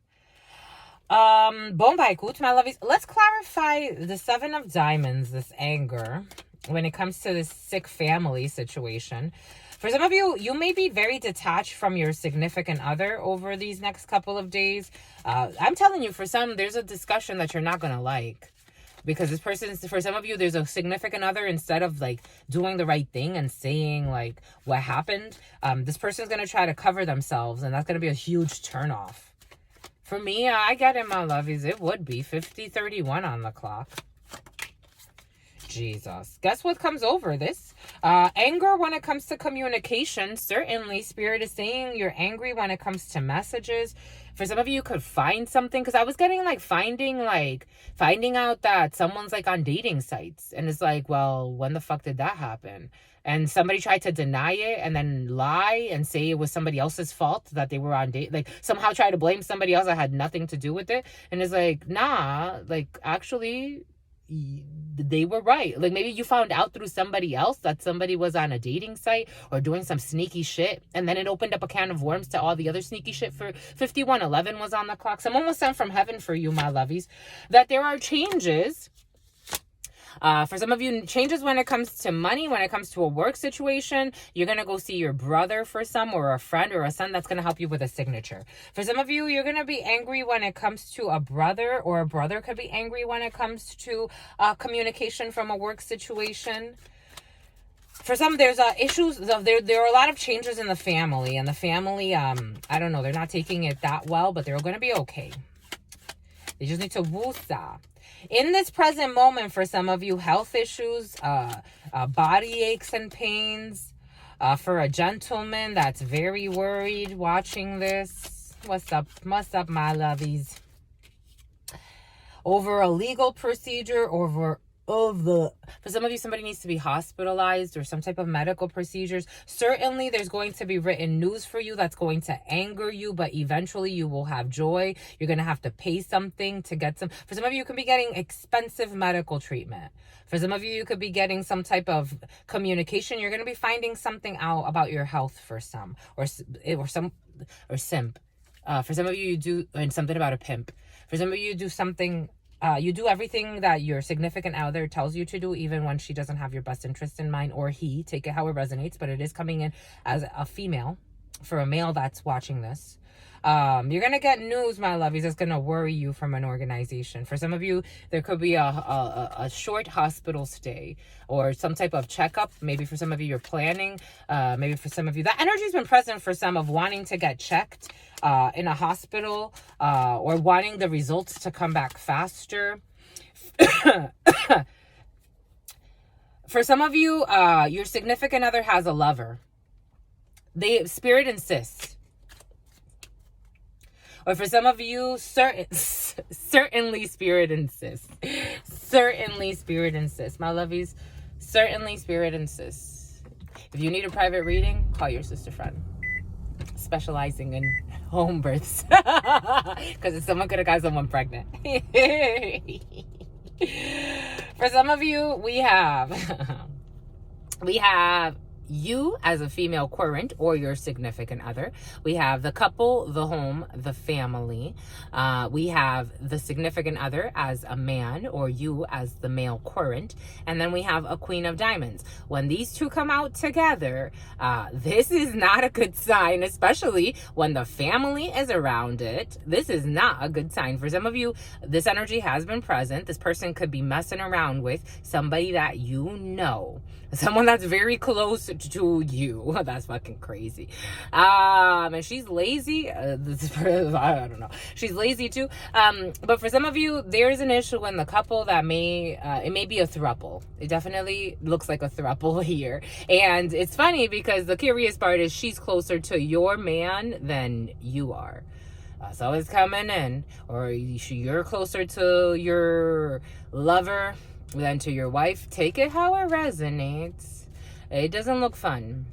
Bom vai, gut, my lovies. Let's clarify the 7 of Diamonds, this anger, when it comes to this sick family situation. For some of you, you may be very detached from your significant other over these next couple of days. I'm telling you, for some, there's a discussion that you're not going to like. Because this person, for some of you, there's a significant other, instead of like doing the right thing and saying like what happened, this person's going to try to cover themselves, and that's going to be a huge turnoff. For me, I get it, my lovies. It would be 50:31 on the clock. Jesus. Guess what comes over this? Anger when it comes to communication. Certainly, Spirit is saying you're angry when it comes to messages. For some of you, you could find something. Because I was getting finding out that someone's like on dating sites. And it's like, well, when the fuck did that happen? And somebody tried to deny it and then lie and say it was somebody else's fault that they were on date. Like, somehow try to blame somebody else that had nothing to do with it. And it's like, nah, like, actually, they were right. Like, maybe you found out through somebody else that somebody was on a dating site or doing some sneaky shit. And then it opened up a can of worms to all the other sneaky shit. For 51:11 was on the clock. Someone was sent from heaven for you, my lovies. That there are changes. For some of you, changes when it comes to money, when it comes to a work situation. You're going to go see your brother for some, or a friend or a son that's going to help you with a signature. For some of you, you're going to be angry when it comes to a brother, or a brother could be angry when it comes to communication from a work situation. For some, there's issues. There are a lot of changes in the family. And the family, I don't know, they're not taking it that well, but they're going to be okay. They just need to woosah. In this present moment, for some of you, health issues, body aches and pains. For a gentleman that's very worried watching this. What's up, my lovies? Over a legal procedure, for some of you, somebody needs to be hospitalized or some type of medical procedures. Certainly, there's going to be written news for you that's going to anger you, but eventually you will have joy. You're going to have to pay something to get some. For some of you, you can be getting expensive medical treatment. For some of you, you could be getting some type of communication. You're going to be finding something out about your health for some, or simp. For some of you, you do, and something about a pimp. For some of you, you do something. You do everything that your significant other tells you to do, even when she doesn't have your best interest in mind, or he. Take it how it resonates, but it is coming in as a female. For a male that's watching this, you're going to get news, my lovies, that's going to worry you from an organization. For some of you, there could be a short hospital stay or some type of checkup. Maybe for some of you, you're planning. Maybe for some of you, that energy's been present for some, of wanting to get checked in a hospital, or wanting the results to come back faster. For some of you, your significant other has a lover. Spirit insists. Or for some of you, certainly Spirit insists. Certainly Spirit insists. My lovies, certainly Spirit insists. If you need a private reading, call your sister friend. Specializing in home births. Because someone could have got someone pregnant. For some of you, we have you as a female current or your significant other. We have the couple, the home, the family. We have the significant other as a man or you as the male current. And then we have a Queen of Diamonds. When these two come out together, this is not a good sign, especially when the family is around it. This is not a good sign. For some of you, this energy has been present. This person could be messing around with somebody that you know. Someone that's very close to you. That's fucking crazy. And she's lazy. I don't know. She's lazy too. But for some of you, there's an issue in the couple that it may be a throuple. It definitely looks like a throuple here. And it's funny because the curious part is she's closer to your man than you are. So it's coming in. Or you're closer to your lover than to your wife. Take it how it resonates. It doesn't look fun.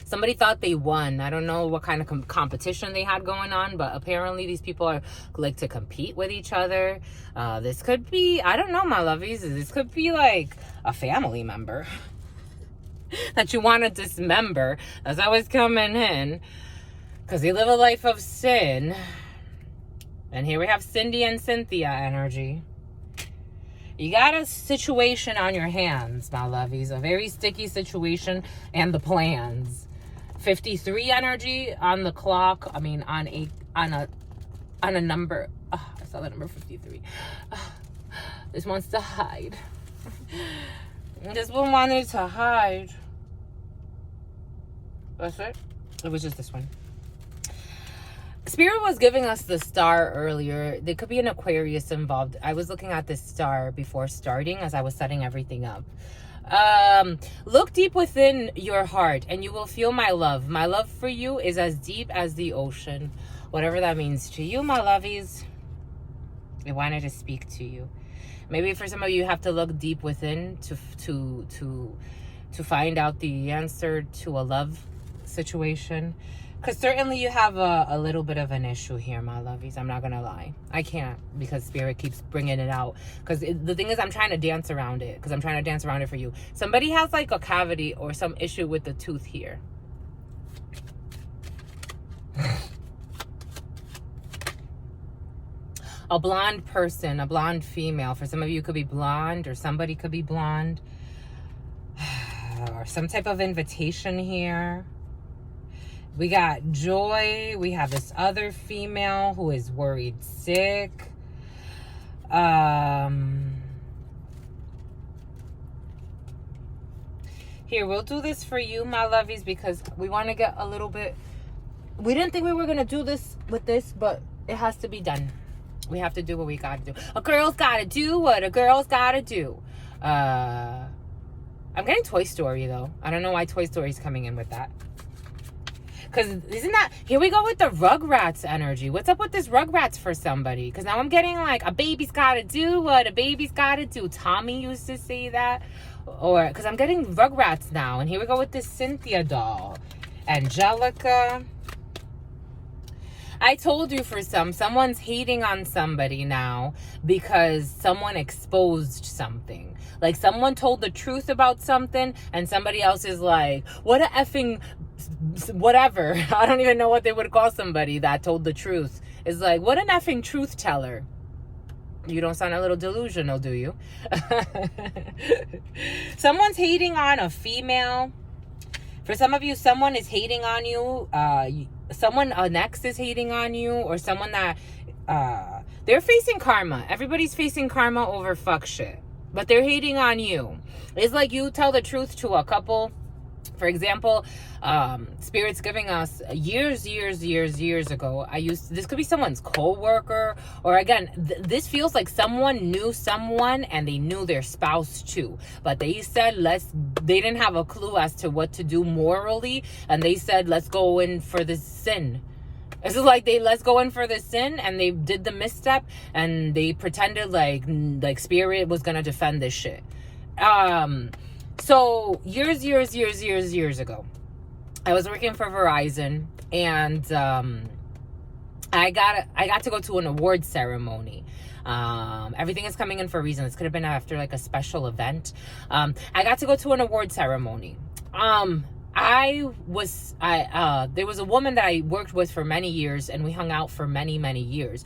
Somebody thought they won. I don't know what kind of competition they had going on, but apparently these people like to compete with each other. This could be, I don't know, my lovies. This could be like a family member that you want to dismember. That's always coming in because they live a life of sin. And here we have Cindy and Cynthia energy. You got a situation on your hands, my lovies. A very sticky situation and the plans. 53 energy on the clock. I mean, on a number. Oh, I saw the number 53. This wants to hide. This one wanted to hide. That's it. It was just this one. Spirit was giving us the star earlier. There could be an Aquarius involved. I was looking at this star before starting as I was setting everything up. Look deep within your heart and you will feel my love. My love for you is as deep as the ocean. Whatever that means to you, my lovies. I wanted to speak to you. Maybe for some of you, you have to look deep within to find out the answer to a love situation. Because certainly you have a little bit of an issue here, my lovies. I'm not going to lie. I can't because Spirit keeps bringing it out. Because the thing is, I'm trying to dance around it. Because I'm trying to dance around it for you. Somebody has like a cavity or some issue with the tooth here. A blonde person, a blonde female. For some of you, it could be blonde or somebody could be blonde. Or some type of invitation here. We got Joy. We have this other female who is worried sick. Here, we'll do this for you, my lovies, because we want to get a little bit... We didn't think we were going to do this with this, but it has to be done. We have to do what we got to do. A girl's got to do what a girl's got to do. I'm getting Toy Story, though. I don't know why Toy Story's coming in with that. Because isn't that... Here we go with the Rugrats energy. What's up with this Rugrats for somebody? Because now I'm getting like, a baby's got to do what a baby's got to do. Tommy used to say that. Or... Because I'm getting Rugrats now. And here we go with this Cynthia doll. Angelica. I told you for someone's hating on somebody now because someone exposed something. Like someone told the truth about something and somebody else is like, what a effing whatever. I don't even know what they would call somebody that told the truth. It's like, what an effing truth teller. You don't sound a little delusional, do you? Someone's hating on a female. For some of you, someone is hating on you. An ex is hating on you, or someone that they're facing karma. Everybody's facing karma over fuck shit, but they're hating on you. It's like you tell the truth to a couple For example, Spirit's giving us years ago. This could be someone's co-worker, or again, this feels like someone knew someone and they knew their spouse too. But they said, they didn't have a clue as to what to do morally. And they said, let's go in for this sin. This is like let's go in for the sin, and they did the misstep, and they pretended like Spirit was gonna defend this shit. So years ago, I was working for Verizon, and I got to go to an award ceremony. Everything is coming in for a reason. This could have been after like a special event. I got to go to an award ceremony. There was a woman that I worked with for many years, and we hung out for many years.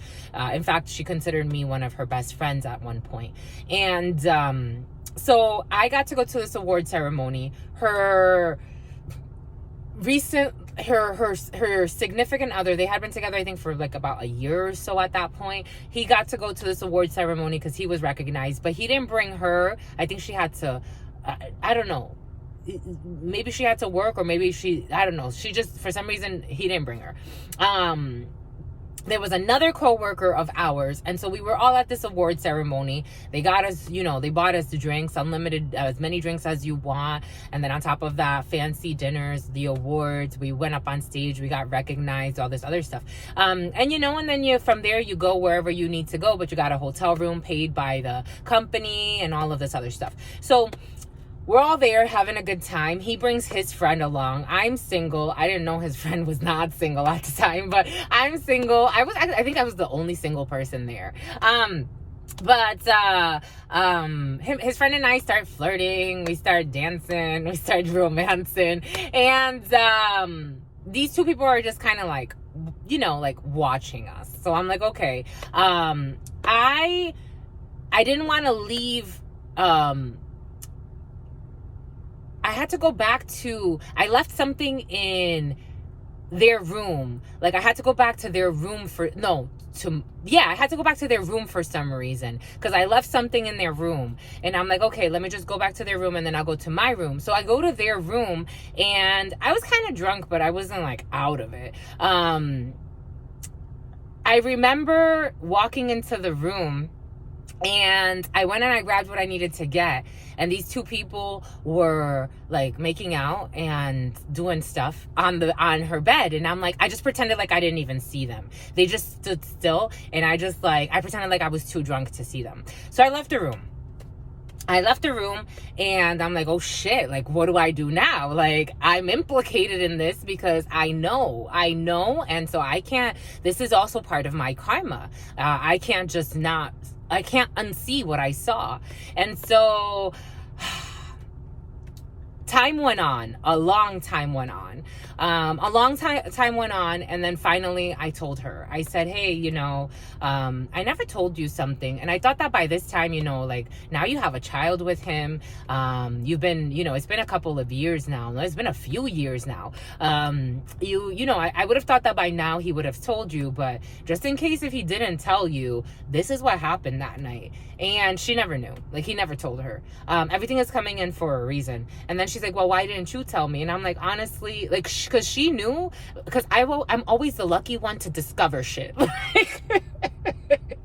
In fact, she considered me one of her best friends at one point. And so I got to go to this award ceremony. Her significant other, they had been together, I think, for like about a year or so at that point. He got to go to this award ceremony because he was recognized, but he didn't bring her. I think she had to, I don't know. Maybe she had to work, or maybe I don't know. She just, for some reason, he didn't bring her. There was another co-worker of ours, and so we were all at this award ceremony. They got us, they bought us drinks, unlimited, as many drinks as you want, and then on top of that, fancy dinners, the awards. We went up on stage, we got recognized, all this other stuff. And then from there you go wherever you need to go, but you got a hotel room paid by the company and all of this other stuff. So we're all there having a good time. He brings his friend along. I'm single. I didn't know his friend was not single at the time, but I'm single. I think I was the only single person there. His friend and I start flirting. We start dancing. We start romancing. And these two people are just kind of like, watching us. So I'm like, okay. I didn't want to leave. I had to go back I left something in their room. Like, I had to go back to their room I had to go back to their room for some reason, because I left something in their room. And I'm like, okay, let me just go back to their room, and then I'll go to my room. So I go to their room, and I was kind of drunk, but I wasn't like out of it. I remember walking into the room, and I went and I grabbed what I needed to get. And these two people were like making out and doing stuff on her bed. And I'm like, I just pretended like I didn't even see them. They just stood still. And I pretended like I was too drunk to see them. So I left the room. And I'm like, oh shit, like, what do I do now? Like, I'm implicated in this because I know. And so this is also part of my karma. I can't unsee what I saw. And so time went on. A long time went on. And then finally I told her. I said, hey, I never told you something. And I thought that by this time, like, now you have a child with him. You've been, it's been a couple of years now. It's been a few years now. I would have thought that by now he would have told you, but just in case if he didn't tell you, this is what happened that night. And she never knew. Like, he never told her. Everything is coming in for a reason. And then she's like, well, why didn't you tell me? And I'm like, honestly, like, because she knew, because I'm always the lucky one to discover shit.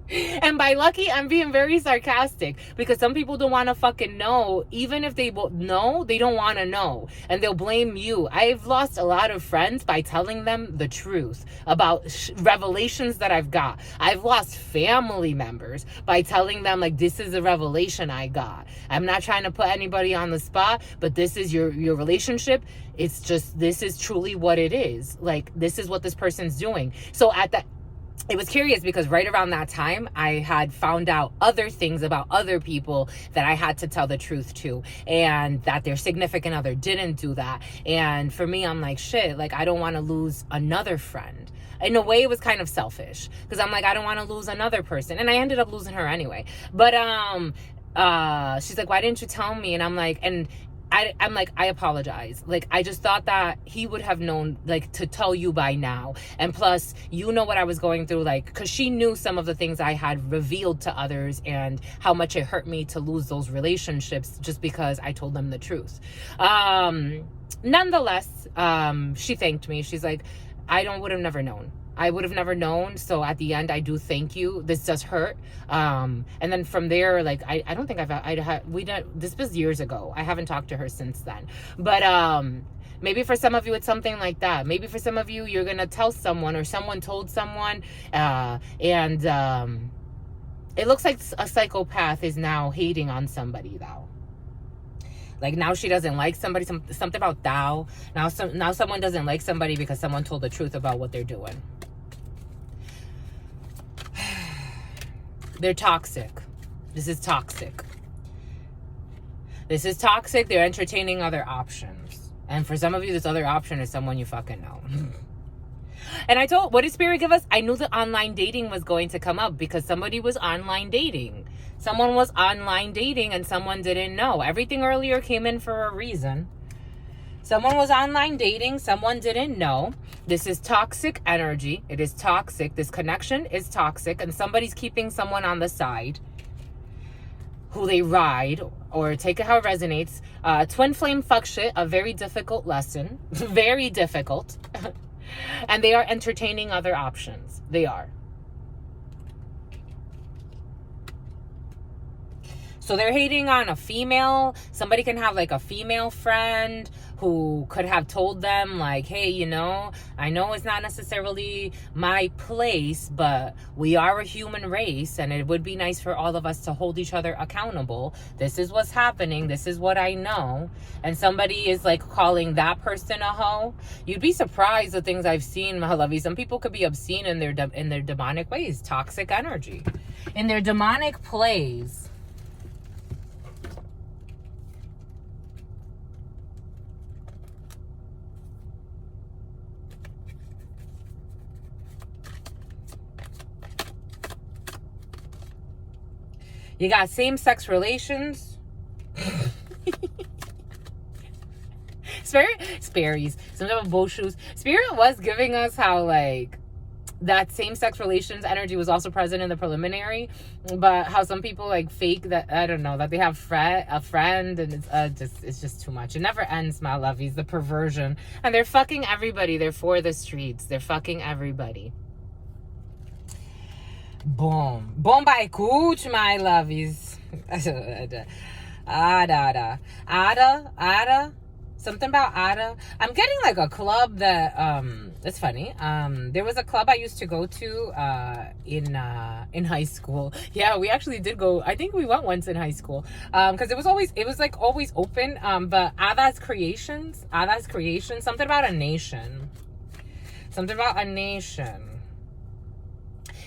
And by lucky, I'm being very sarcastic, because some people don't want to fucking know. Even if they know, they don't want to know, and they'll blame you. I've lost a lot of friends by telling them the truth about revelations that I've got. I've lost family members by telling them, like, this is a revelation I got. I'm not trying to put anybody on the spot, but this is your relationship. It's just, this is truly what it is. Like, this is what this person's doing. So it was curious, because right around that time, I had found out other things about other people that I had to tell the truth to, and that their significant other didn't do that. And for me, I'm like, shit, like, I don't want to lose another friend. In a way, it was kind of selfish, because I'm like, I don't want to lose another person. And I ended up losing her anyway. But she's like, why didn't you tell me? And I'm like, and I'm like, I apologize. Like, I just thought that he would have known, like, to tell you by now. And plus, you know what I was going through, like, because she knew some of the things I had revealed to others and how much it hurt me to lose those relationships just because I told them the truth. Nonetheless, she thanked me. She's like, would have never known. I would have never known. So at the end, I do thank you. This does hurt. And then from there, like, I don't think this was years ago. I haven't talked to her since then. But, maybe for some of you, it's something like that. Maybe for some of you, you're going to tell someone or someone told someone, and it looks like a psychopath is now hating on somebody though. Like, now she doesn't like somebody, something about thou. Now someone doesn't like somebody because someone told the truth about what they're doing. They're toxic. This is toxic. This is toxic. They're entertaining other options. And for some of you, this other option is someone you fucking know. And what did Spirit give us? I knew that online dating was going to come up because somebody was online dating. Someone was online dating and someone didn't know. Everything earlier came in for a reason. Someone was online dating. Someone didn't know. This is toxic energy. It is toxic. This connection is toxic. And somebody's keeping someone on the side who they ride, or take it how it resonates. Twin flame fuck shit. A very difficult lesson. Very difficult. And they are entertaining other options. They are. So they're hating on a female. Somebody can have like a female friend who could have told them like, hey, you know, I know it's not necessarily my place, but we are a human race and it would be nice for all of us to hold each other accountable. This is what's happening. This is what I know. And somebody is like calling that person a hoe. You'd be surprised the things I've seen, my lovey. Some people could be obscene in their demonic ways. Toxic energy. In their demonic plays. You got same-sex relations. Sperry's. Some type of bow shoes. Spirit was giving us how, like, that same-sex relations energy was also present in the preliminary. But how some people, like, fake that, I don't know, that they have a friend. And it's just too much. It never ends, my lovies. The perversion. And they're fucking everybody. They're for the streets. They're fucking everybody. Boom. Boom by cooch, my lovies. Ada. Something about Ada. I'm getting like a club that, it's funny. There was a club I used to go to, in high school. Yeah, we actually did go. I think we went once in high school. Cause it was always open. But Ada's Creations, something about a nation.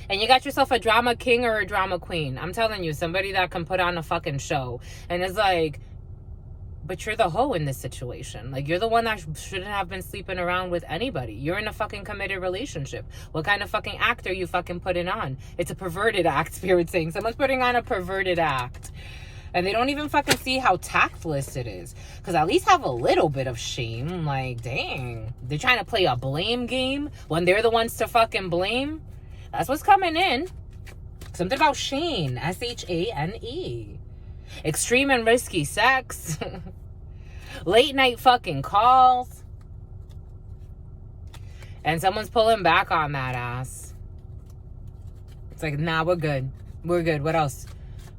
And you got yourself a drama king or a drama queen. I'm telling you, somebody that can put on a fucking show. And it's like, but you're the hoe in this situation. Like, you're the one that shouldn't have been sleeping around with anybody. You're in a fucking committed relationship. What kind of fucking act are you fucking putting on? It's a perverted act, Spirit saying. Someone's putting on a perverted act. And they don't even fucking see how tactless it is. Because at least have a little bit of shame. Like, dang. They're trying to play a blame game when they're the ones to fucking blame. That's what's coming in. Something about Shane. Shane. Extreme and risky sex. Late night fucking calls. And someone's pulling back on that ass. It's like, nah, we're good. What else?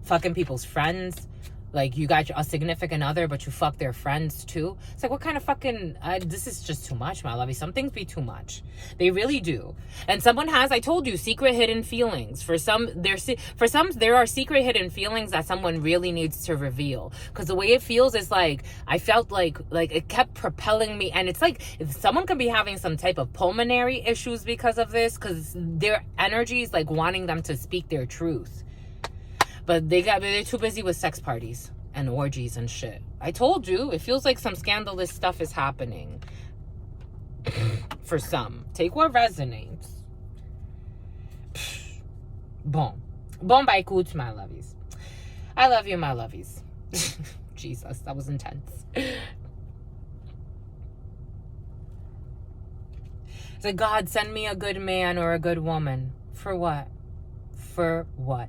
Fucking people's friends. Like, you got a significant other, but you fuck their friends too. It's like, what kind of fucking... this is just too much, my lovey. Some things be too much. They really do. And someone has, I told you, secret hidden feelings. For some, there are secret hidden feelings that someone really needs to reveal. Because the way it feels is like, I felt like it kept propelling me. And it's like, if someone could be having some type of pulmonary issues because of this. Because their energy is like wanting them to speak their truth. But they're too busy with sex parties and orgies and shit. I told you, it feels like some scandalous stuff is happening. For some. Take what resonates. Boom. Boom by cooch, my lovies. I love you, my lovies. Jesus, that was intense. It's like, God, send me a good man or a good woman. For what? For what?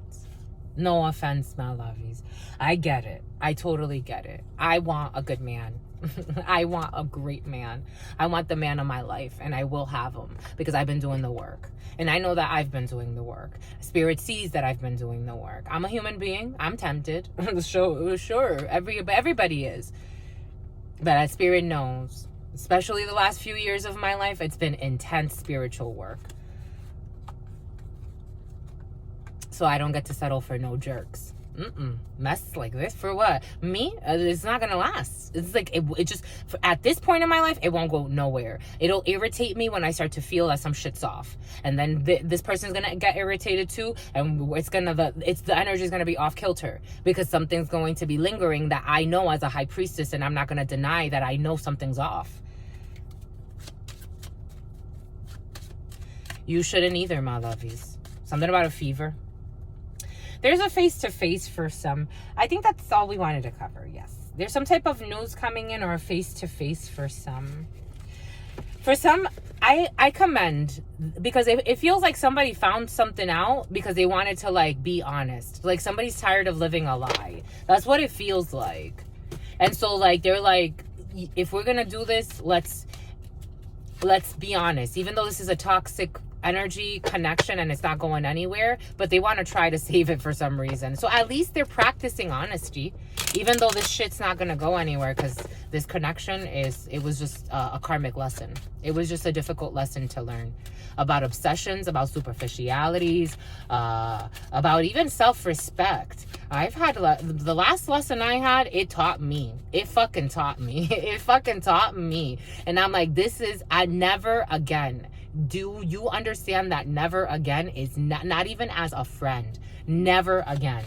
No offense, my lovies. I get it. I totally get it. I want a good man. I want a great man. I want the man of my life, and I will have him because I've been doing the work. And I know that I've been doing the work. Spirit sees that I've been doing the work. I'm a human being. I'm tempted. Sure. Everybody is. But that Spirit knows. Especially the last few years of my life, it's been intense spiritual work. So I don't get to settle for no jerks. Mess like this for what? Me? It's not gonna last. It's like it just at this point in my life, it won't go nowhere. It'll irritate me when I start to feel that some shit's off, and then this person's gonna get irritated too, and the energy's gonna be off kilter because something's going to be lingering that I know as a high priestess, and I'm not gonna deny that I know something's off. You shouldn't either, my lovies. Something about a fever. There's a face-to-face for some. I think that's all we wanted to cover, yes. There's some type of news coming in or a face-to-face for some. For some, I commend because it feels like somebody found something out because they wanted to, like, be honest. Like, somebody's tired of living a lie. That's what it feels like. And so, like, they're like, if we're going to do this, let's be honest. Even though this is a toxic energy connection and it's not going anywhere, but they want to try to save it for some reason. So at least they're practicing honesty, even though this shit's not going to go anywhere, because this connection it was just a karmic lesson. It was just a difficult lesson to learn about obsessions, about superficialities, about even self-respect. I've had the last lesson I had, it taught me. It fucking taught me. It fucking taught me. And I'm like, I never again. Do you understand that never again is not even as a friend? Never again.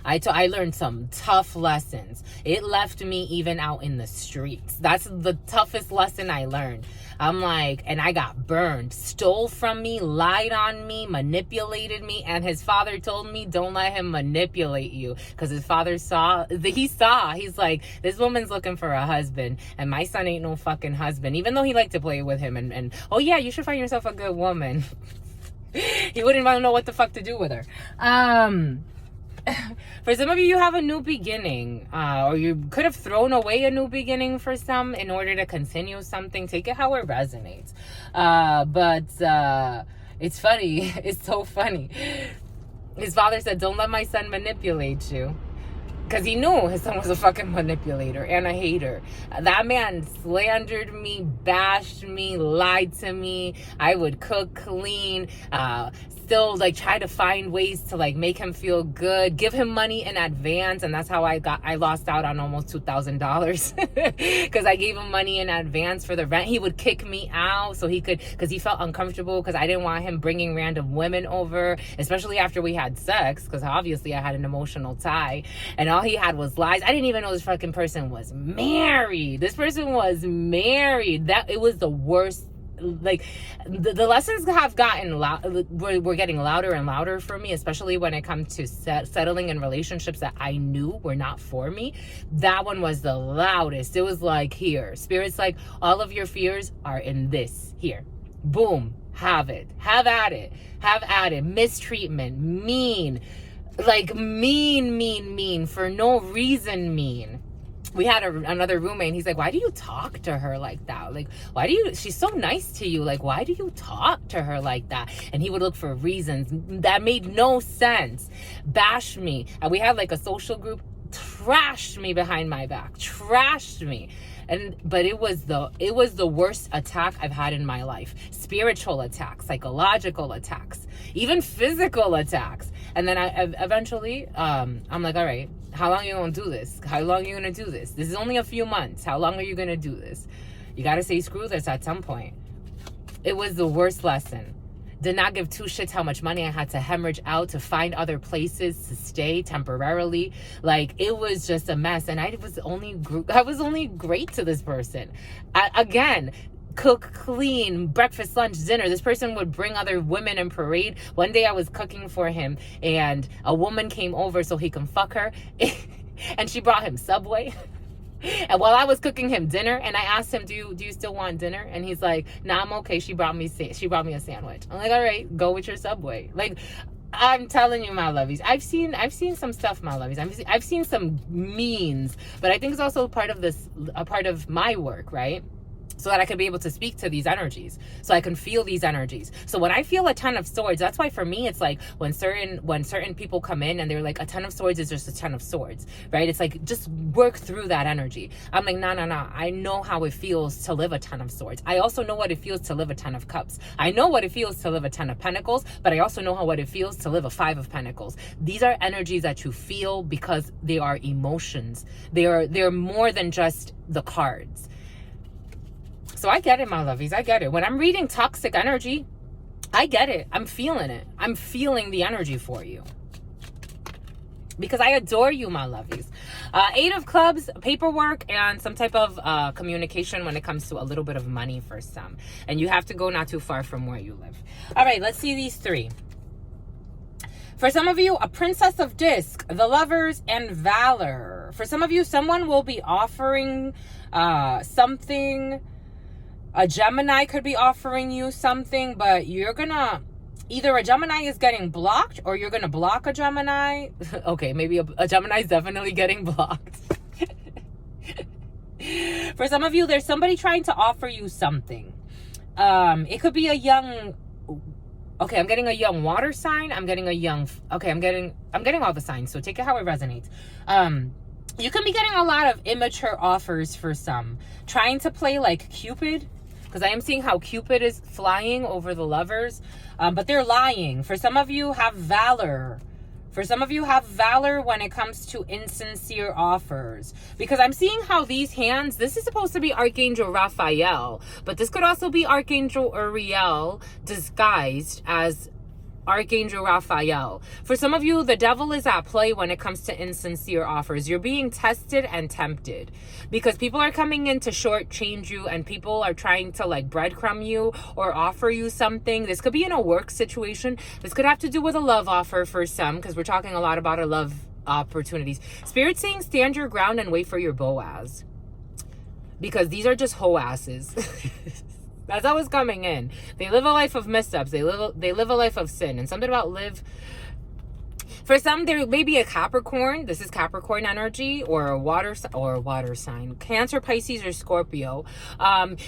I learned some tough lessons. It left me even out in the streets. That's the toughest lesson I learned. I'm like, and I got burned, stole from me, lied on me, manipulated me. And his father told me, don't let him manipulate you. Because his father he's like, this woman's looking for a husband. And my son ain't no fucking husband. Even though he liked to play with him. And oh yeah, you should find yourself a good woman. He wouldn't even know what the fuck to do with her. For some of you have a new beginning, or you could have thrown away a new beginning for some in order to continue something. Take it how it resonates. But it's funny. It's so funny. His father said, don't let my son manipulate you. Because he knew his son was a fucking manipulator and a hater. That man slandered me, bashed me, lied to me. I would cook, clean, still like try to find ways to like make him feel good, give him money in advance. And that's how I lost out on almost $2,000 because I gave him money in advance for the rent. He would kick me out so he could, because he felt uncomfortable because I didn't want him bringing random women over, especially after we had sex, because obviously I had an emotional tie. And all he had was lies. I didn't even know this fucking person was married. This person was married. It was the worst. Like the lessons have gotten we're getting louder and louder for me, especially when it comes to settling in relationships that I knew were not for me. That one was the loudest. It was like, here, Spirit's like, all of your fears are in this. Here, boom, have it, have at it. Mistreatment, mean, like mean for no reason, mean. We had another roommate, and he's like, why do you talk to her like that? Like, she's so nice to you. Like, why do you talk to her like that? And he would look for reasons that made no sense. Bash me. And we had like a social group, trashed me behind my back, trashed me. But it was the worst attack I've had in my life. Spiritual attacks, psychological attacks, even physical attacks. And then I eventually, I'm like, all right, how long are you going to do this? How long are you going to do this? This is only a few months. How long are you going to do this? You got to say screw this at some point. It was the worst lesson. Did not give two shits how much money I had to hemorrhage out to find other places to stay temporarily. Like, it was just a mess. And I was only great to this person. Again, cook, clean, breakfast, lunch, dinner. This person would bring other women and parade. One day I was cooking for him and a woman came over so he can fuck her. And she brought him Subway. And while I was cooking him dinner, and I asked him, do you still want dinner? And he's like, nah, I'm okay. She brought me a sandwich. I'm like, all right, go with your Subway. Like, I'm telling you, my lovies, I've seen some stuff, my lovies. I've seen some means, but I think it's also a part of my work, right? So that I can be able to speak to these energies, so I can feel these energies. So when I feel a Ten of Swords, that's why for me it's like when certain people come in and they're like, a Ten of Swords is just a Ten of Swords, right? It's like, just work through that energy. I'm like, no. I know how it feels to live a Ten of Swords. I also know what it feels to live a Ten of Cups. I know what it feels to live a Ten of Pentacles, but I also know what it feels to live a Five of Pentacles. These are energies that you feel because they are emotions. They're more than just the cards. So I get it, my lovies. I get it. When I'm reading toxic energy, I get it. I'm feeling it. I'm feeling the energy for you. Because I adore you, my lovies. Eight of Clubs, paperwork, and some type of communication when it comes to a little bit of money for some. And you have to go not too far from where you live. All right, let's see these three. For some of you, a Princess of Disc, the Lovers, and Valor. For some of you, someone will be offering something. A Gemini could be offering you something, but you're gonna, either a Gemini is getting blocked or you're gonna block a Gemini. Okay, maybe a Gemini is definitely getting blocked. For some of you, there's somebody trying to offer you something. It could be a young, okay, I'm getting a young water sign. I'm getting a young, okay, I'm getting all the signs, so take it how it resonates. You can be getting a lot of immature offers for some. Trying to play like Cupid, because I am seeing how Cupid is flying over the lovers. But they're lying. For some of you, have valor. For some of you, have valor when it comes to insincere offers. Because I'm seeing how these hands, this is supposed to be Archangel Raphael, but this could also be Archangel Uriel disguised as Archangel Raphael. For some of you, the devil is at play when it comes to insincere offers. You're being tested and tempted because people are coming in to shortchange you, and people are trying to like breadcrumb you or offer you something. This could be in a work situation. This could have to do with a love offer for some, because we're talking a lot about a love opportunities. Spirit saying stand your ground and wait for your Boaz, because these are just hoe asses. That's how it's coming in. They live a life of missteps. They live a life of sin. And something about live. For some, there may be a Capricorn. This is Capricorn energy, or a water sign. Cancer, Pisces, or Scorpio.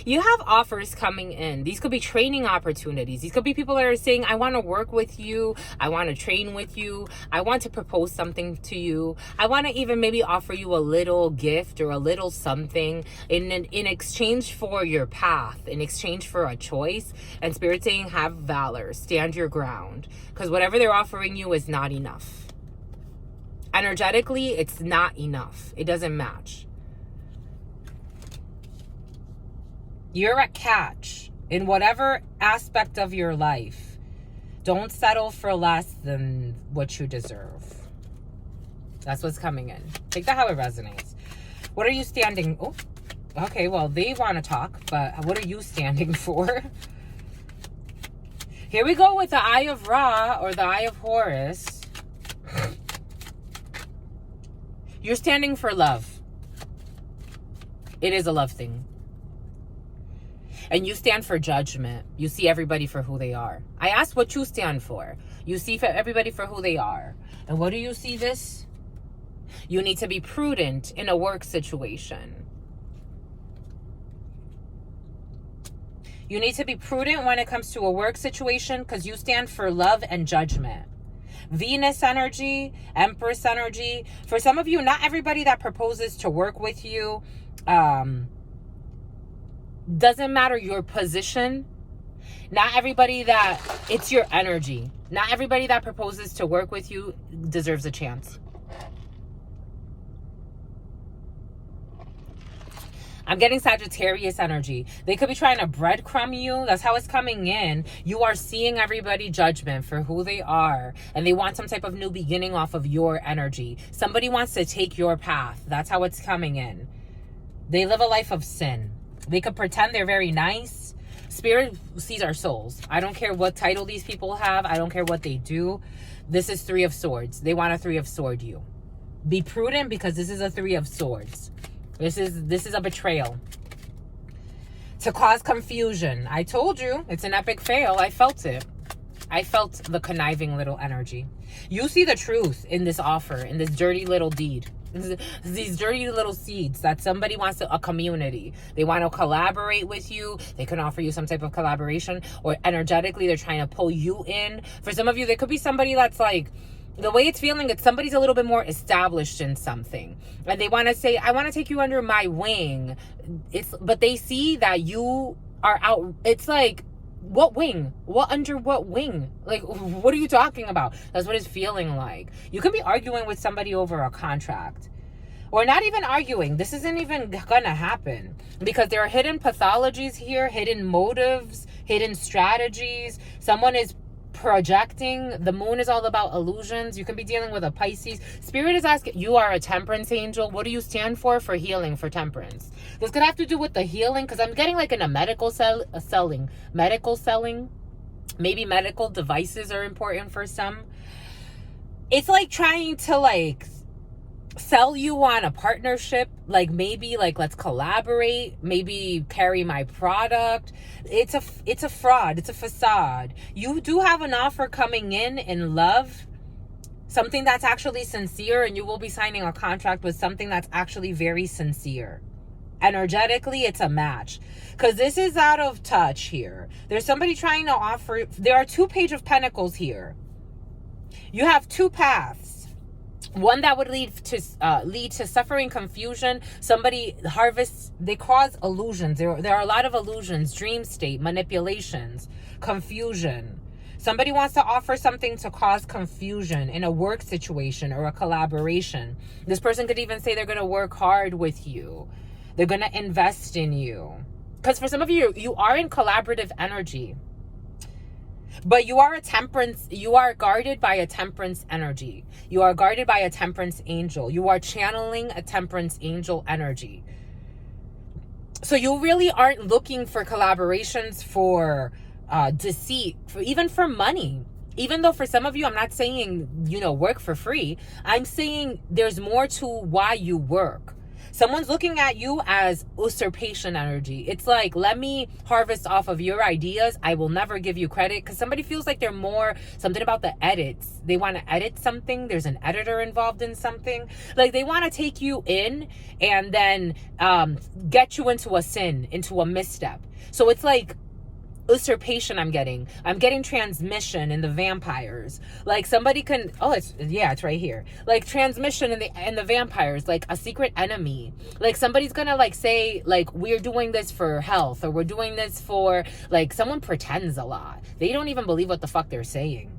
You have offers coming in. These could be training opportunities. These could be people that are saying, I want to work with you. I want to train with you. I want to propose something to you. I want to even maybe offer you a little gift or a little something in exchange for your path, in exchange for a choice. And Spirit saying, have valor. Stand your ground. Because whatever they're offering you is not enough. Energetically, it's not enough. It doesn't match. You're a catch in whatever aspect of your life. Don't settle for less than what you deserve. That's what's coming in. Take that how it resonates. What are you standing? Oh, okay. Well, they want to talk, but what are you standing for? Here we go with the Eye of Ra, or the Eye of Horus. You're standing for love. It is a love thing. And you stand for judgment. You see everybody for who they are. I asked what you stand for. You see for everybody for who they are. And what do you see this? You need to be prudent in a work situation. You need to be prudent when it comes to a work situation, because you stand for love and judgment. Venus energy, Empress energy. For some of you, not everybody that proposes to work with you, doesn't matter your position. Not everybody that, it's your energy. Not everybody that proposes to work with you deserves a chance. I'm getting Sagittarius energy. They could be trying to breadcrumb you. That's how it's coming in. You are seeing everybody judgment for who they are. And they want some type of new beginning off of your energy. Somebody wants to take your path. That's how it's coming in. They live a life of sin. They could pretend they're very nice. Spirit sees our souls. I don't care what title these people have. I don't care what they do. This is Three of Swords. They want a Three of Swords you. Be prudent, because this is a Three of Swords. This is a betrayal. To cause confusion. I told you, it's an epic fail. I felt it. I felt the conniving little energy. You see the truth in this offer, in this dirty little deed. These dirty little seeds that somebody wants a community. They want to collaborate with you. They can offer you some type of collaboration, or energetically they're trying to pull you in. For some of you, there could be somebody that's like, the way it's feeling, it's somebody's a little bit more established in something. And they want to say, I want to take you under my wing. But they see that you are out. It's like, what wing? What under what wing? Like, what are you talking about? That's what it's feeling like. You could be arguing with somebody over a contract. Or not even arguing. This isn't even gonna happen. Because there are hidden pathologies here, hidden motives, hidden strategies. Someone is projecting. The moon is all about illusions. You can be dealing with a Pisces. Spirit is asking, you are a temperance angel. What do you stand for? For healing, for temperance. This could have to do with the healing, because I'm getting like in a medical selling. Maybe medical devices are important for some. It's like trying to like sell you on a partnership, like maybe like let's collaborate, maybe carry my product. It's a fraud, it's a facade. You do have an offer coming in love, something that's actually sincere, and you will be signing a contract with something that's actually very sincere. Energetically, it's a match, because this is out of touch here. There's somebody trying to offer. There are 2 Page of Pentacles here. You have 2 paths. One that would lead to suffering, confusion. Somebody harvests, they cause illusions. There are a lot of illusions, dream state, manipulations, confusion. Somebody wants to offer something to cause confusion in a work situation or a collaboration. This person could even say they're going to work hard with you. They're going to invest in you. Because for some of you, you are in collaborative energy. But you are guarded by a temperance energy. You are guarded by a temperance angel. You are channeling a temperance angel energy. So you really aren't looking for collaborations for deceit, even for money. Even though for some of you, I'm not saying, work for free. I'm saying there's more to why you work. Someone's looking at you as usurpation energy. It's like, let me harvest off of your ideas. I will never give you credit, because somebody feels like they're more something about the edits. They want to edit something. There's an editor involved in something. Like they want to take you in and then get you into a sin, into a misstep. So it's like usurpation. I'm getting transmission in the vampires. Like somebody can, it's right here. Like transmission in the vampires, like a secret enemy. Like somebody's gonna like say like, we're doing this for health, or we're doing this for, like, someone pretends a lot. They don't even believe what the fuck they're saying.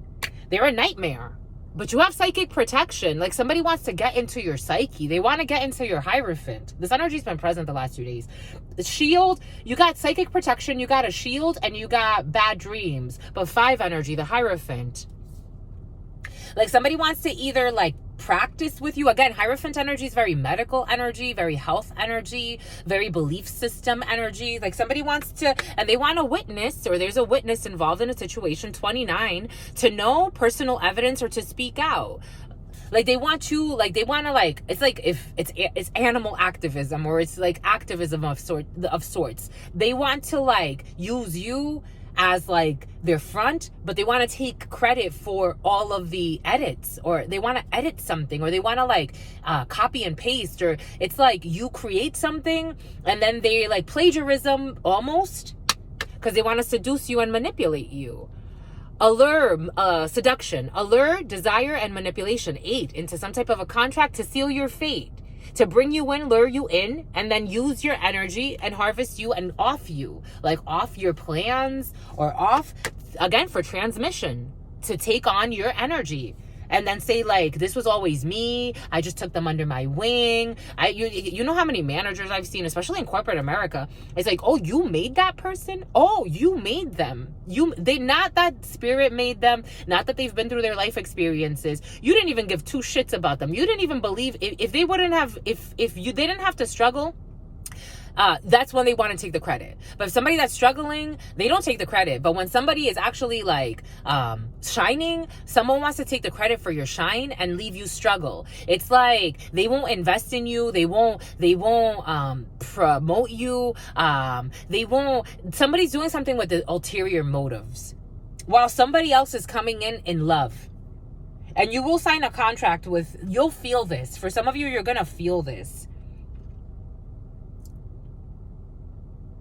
They're a nightmare. But you have psychic protection. Like somebody wants to get into your psyche. They want to get into your Hierophant. This energy's been present the last 2 days. The shield, you got psychic protection, you got a shield, and you got bad dreams. But 5 energy, the Hierophant. Like somebody wants to either like practice with you. Again, Hierophant energy is very medical energy, very health energy, very belief system energy. Like somebody wants to, and they want a witness, or there's a witness involved in a situation, 29, to know personal evidence or to speak out. Like they want to, like they want to, like, it's like if it's animal activism, or it's like activism of sorts. They want to like use you as like their front, but they want to take credit for all of the edits, or they want to edit something, or they want to like copy and paste, or it's like you create something and then they like plagiarism almost, because they want to seduce you and manipulate you. Allure, seduction, allure, desire, and manipulation. 8, into some type of a contract to seal your fate, to bring you in, lure you in, and then use your energy and harvest you and off you. Like off your plans, or off, again, for transmission, to take on your energy. And then say like, this was always me. I just took them under my wing. You know how many managers I've seen, especially in corporate America. It's like, oh, you made that person? Oh, you made them. They, not that spirit made them, not that they've been through their life experiences. You didn't even give 2 shits about them. You didn't even believe if they wouldn't have, if they didn't have to struggle. that's when they want to take the credit. But if somebody that's struggling, they don't take the credit. But when somebody is actually like shining, someone wants to take the credit for your shine and leave you struggle. It's like they won't invest in you. They won't promote you. Somebody's doing something with the ulterior motives, while somebody else is coming in love. And you will sign a contract with, you'll feel this. For some of you, you're going to feel this.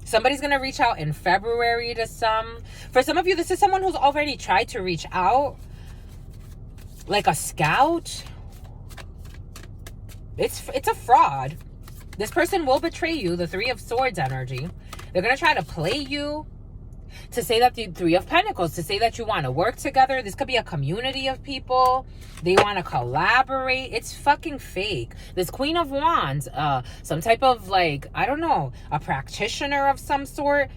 Somebody's going to reach out in February to some. For some of you, this is someone who's already tried to reach out. Like a scout. It's a fraud. This person will betray you, the Three of Swords energy. They're going to try to play you. To say that the Three of Pentacles, to say that you want to work together. This could be a community of people. They want to collaborate. It's fucking fake. This Queen of Wands, some type of like, I don't know, a practitioner of some sort.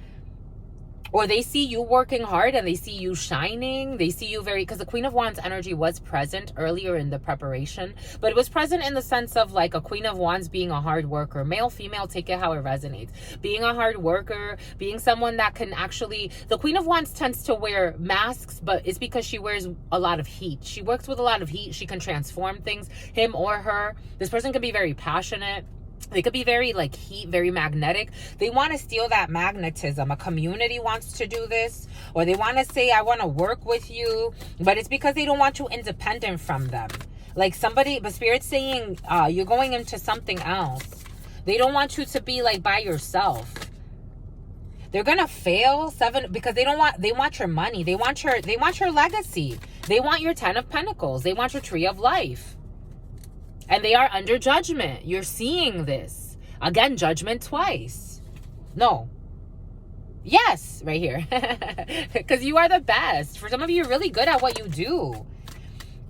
Or they see you working hard and they see you shining. They see you because the Queen of Wands energy was present earlier in the preparation. But it was present in the sense of like a Queen of Wands being a hard worker. Male, female, take it how it resonates. Being a hard worker, being someone that can actually... The Queen of Wands tends to wear masks, but it's because she wears a lot of heat. She works with a lot of heat. She can transform things, him or her. This person can be very passionate. They could be very like heat, very magnetic. They want to steal that magnetism. A community wants to do this, or they want to say, I want to work with you, but it's because they don't want you independent from them. Like somebody, but Spirit's saying you're going into something else. They don't want you to be like by yourself. They're gonna fail because they want your money. They want your legacy. They want your 10 of Pentacles. They want your Tree of Life. And they are under judgment. You're seeing this. Again, judgment twice. No. Yes, right here. Because you are the best. For some of you, you're really good at what you do.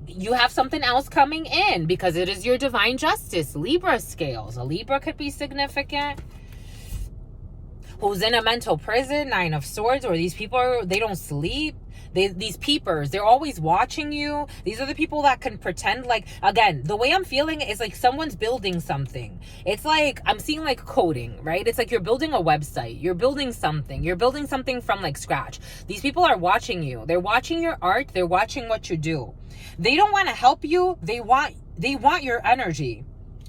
You have something else coming in because it is your divine justice. Libra scales. A Libra could be significant. Who's in a mental prison, 9 of Swords, or these people, they don't sleep. These peepers, they're always watching you. These are the people that can pretend like, again, the way I'm feeling is like someone's building something. It's like, I'm seeing like coding, right? It's like you're building a website. You're building something. You're building something from like scratch. These people are watching you. They're watching your art. They're watching what you do. They don't want to help you. They want your energy.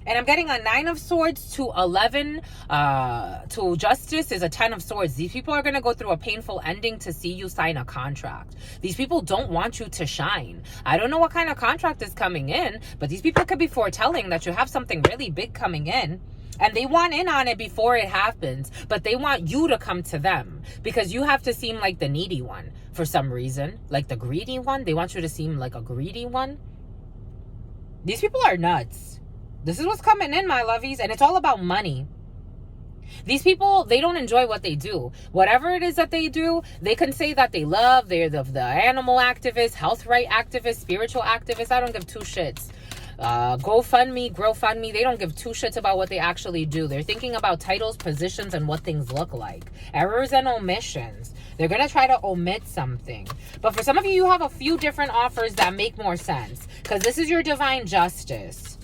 And I'm getting a 9 of Swords to 11 to Justice is a 10 of Swords. These people are going to go through a painful ending to see you sign a contract. These people don't want you to shine. I don't know what kind of contract is coming in, but these people could be foretelling that you have something really big coming in. And they want in on it before it happens, but they want you to come to them because you have to seem like the needy one for some reason, like the greedy one. They want you to seem like a greedy one. These people are nuts. This is what's coming in, my lovies, and it's all about money. These people, they don't enjoy what they do. Whatever it is that they do, they can say that they love. They're the animal activist, health right activist, spiritual activist. I don't give two shits. GoFundMe, GrowFundMe, they don't give two shits about what they actually do. They're thinking about titles, positions, and what things look like. Errors and omissions. They're going to try to omit something. But for some of you, you have a few different offers that make more sense because this is your divine justice.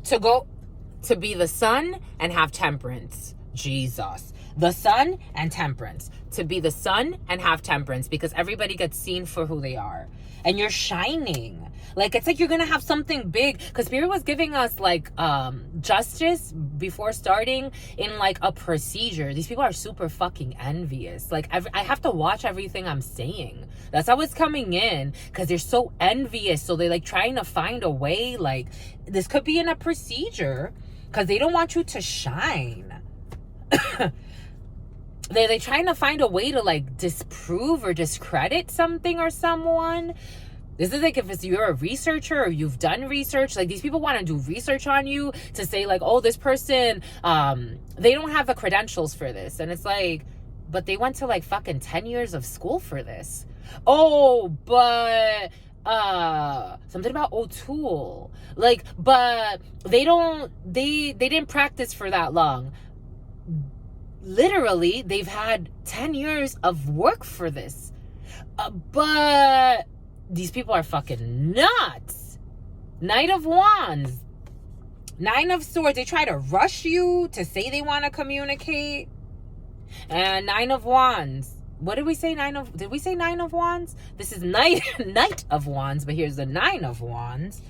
To be the Sun and have temperance. Jesus. The Sun and temperance. To be the Sun and have temperance because everybody gets seen for who they are. And you're shining. Like, it's like you're going to have something big. Because Spirit was giving us, like, justice before starting in, like, a procedure. These people are super fucking envious. Like, I have to watch everything I'm saying. That's how it's coming in. Because they're so envious. So they're, like, trying to find a way. Like, this could be in a procedure. Because they don't want you to shine. They're trying to find a way to, like, disprove or discredit something or someone. This is like if you're a researcher or you've done research, like these people want to do research on you to say like, oh, this person, they don't have the credentials for this. And it's like, but they went to like fucking 10 years of school for this. Oh, but something about O'Toole. Like, but they didn't practice for that long. Literally, they've had 10 years of work for this. But these people are fucking nuts. Knight of Wands. Nine of Swords, they try to rush you to say they want to communicate. And Nine of Wands. What did we say? Did we say Nine of Wands? This is Knight of Wands, but here's the Nine of Wands.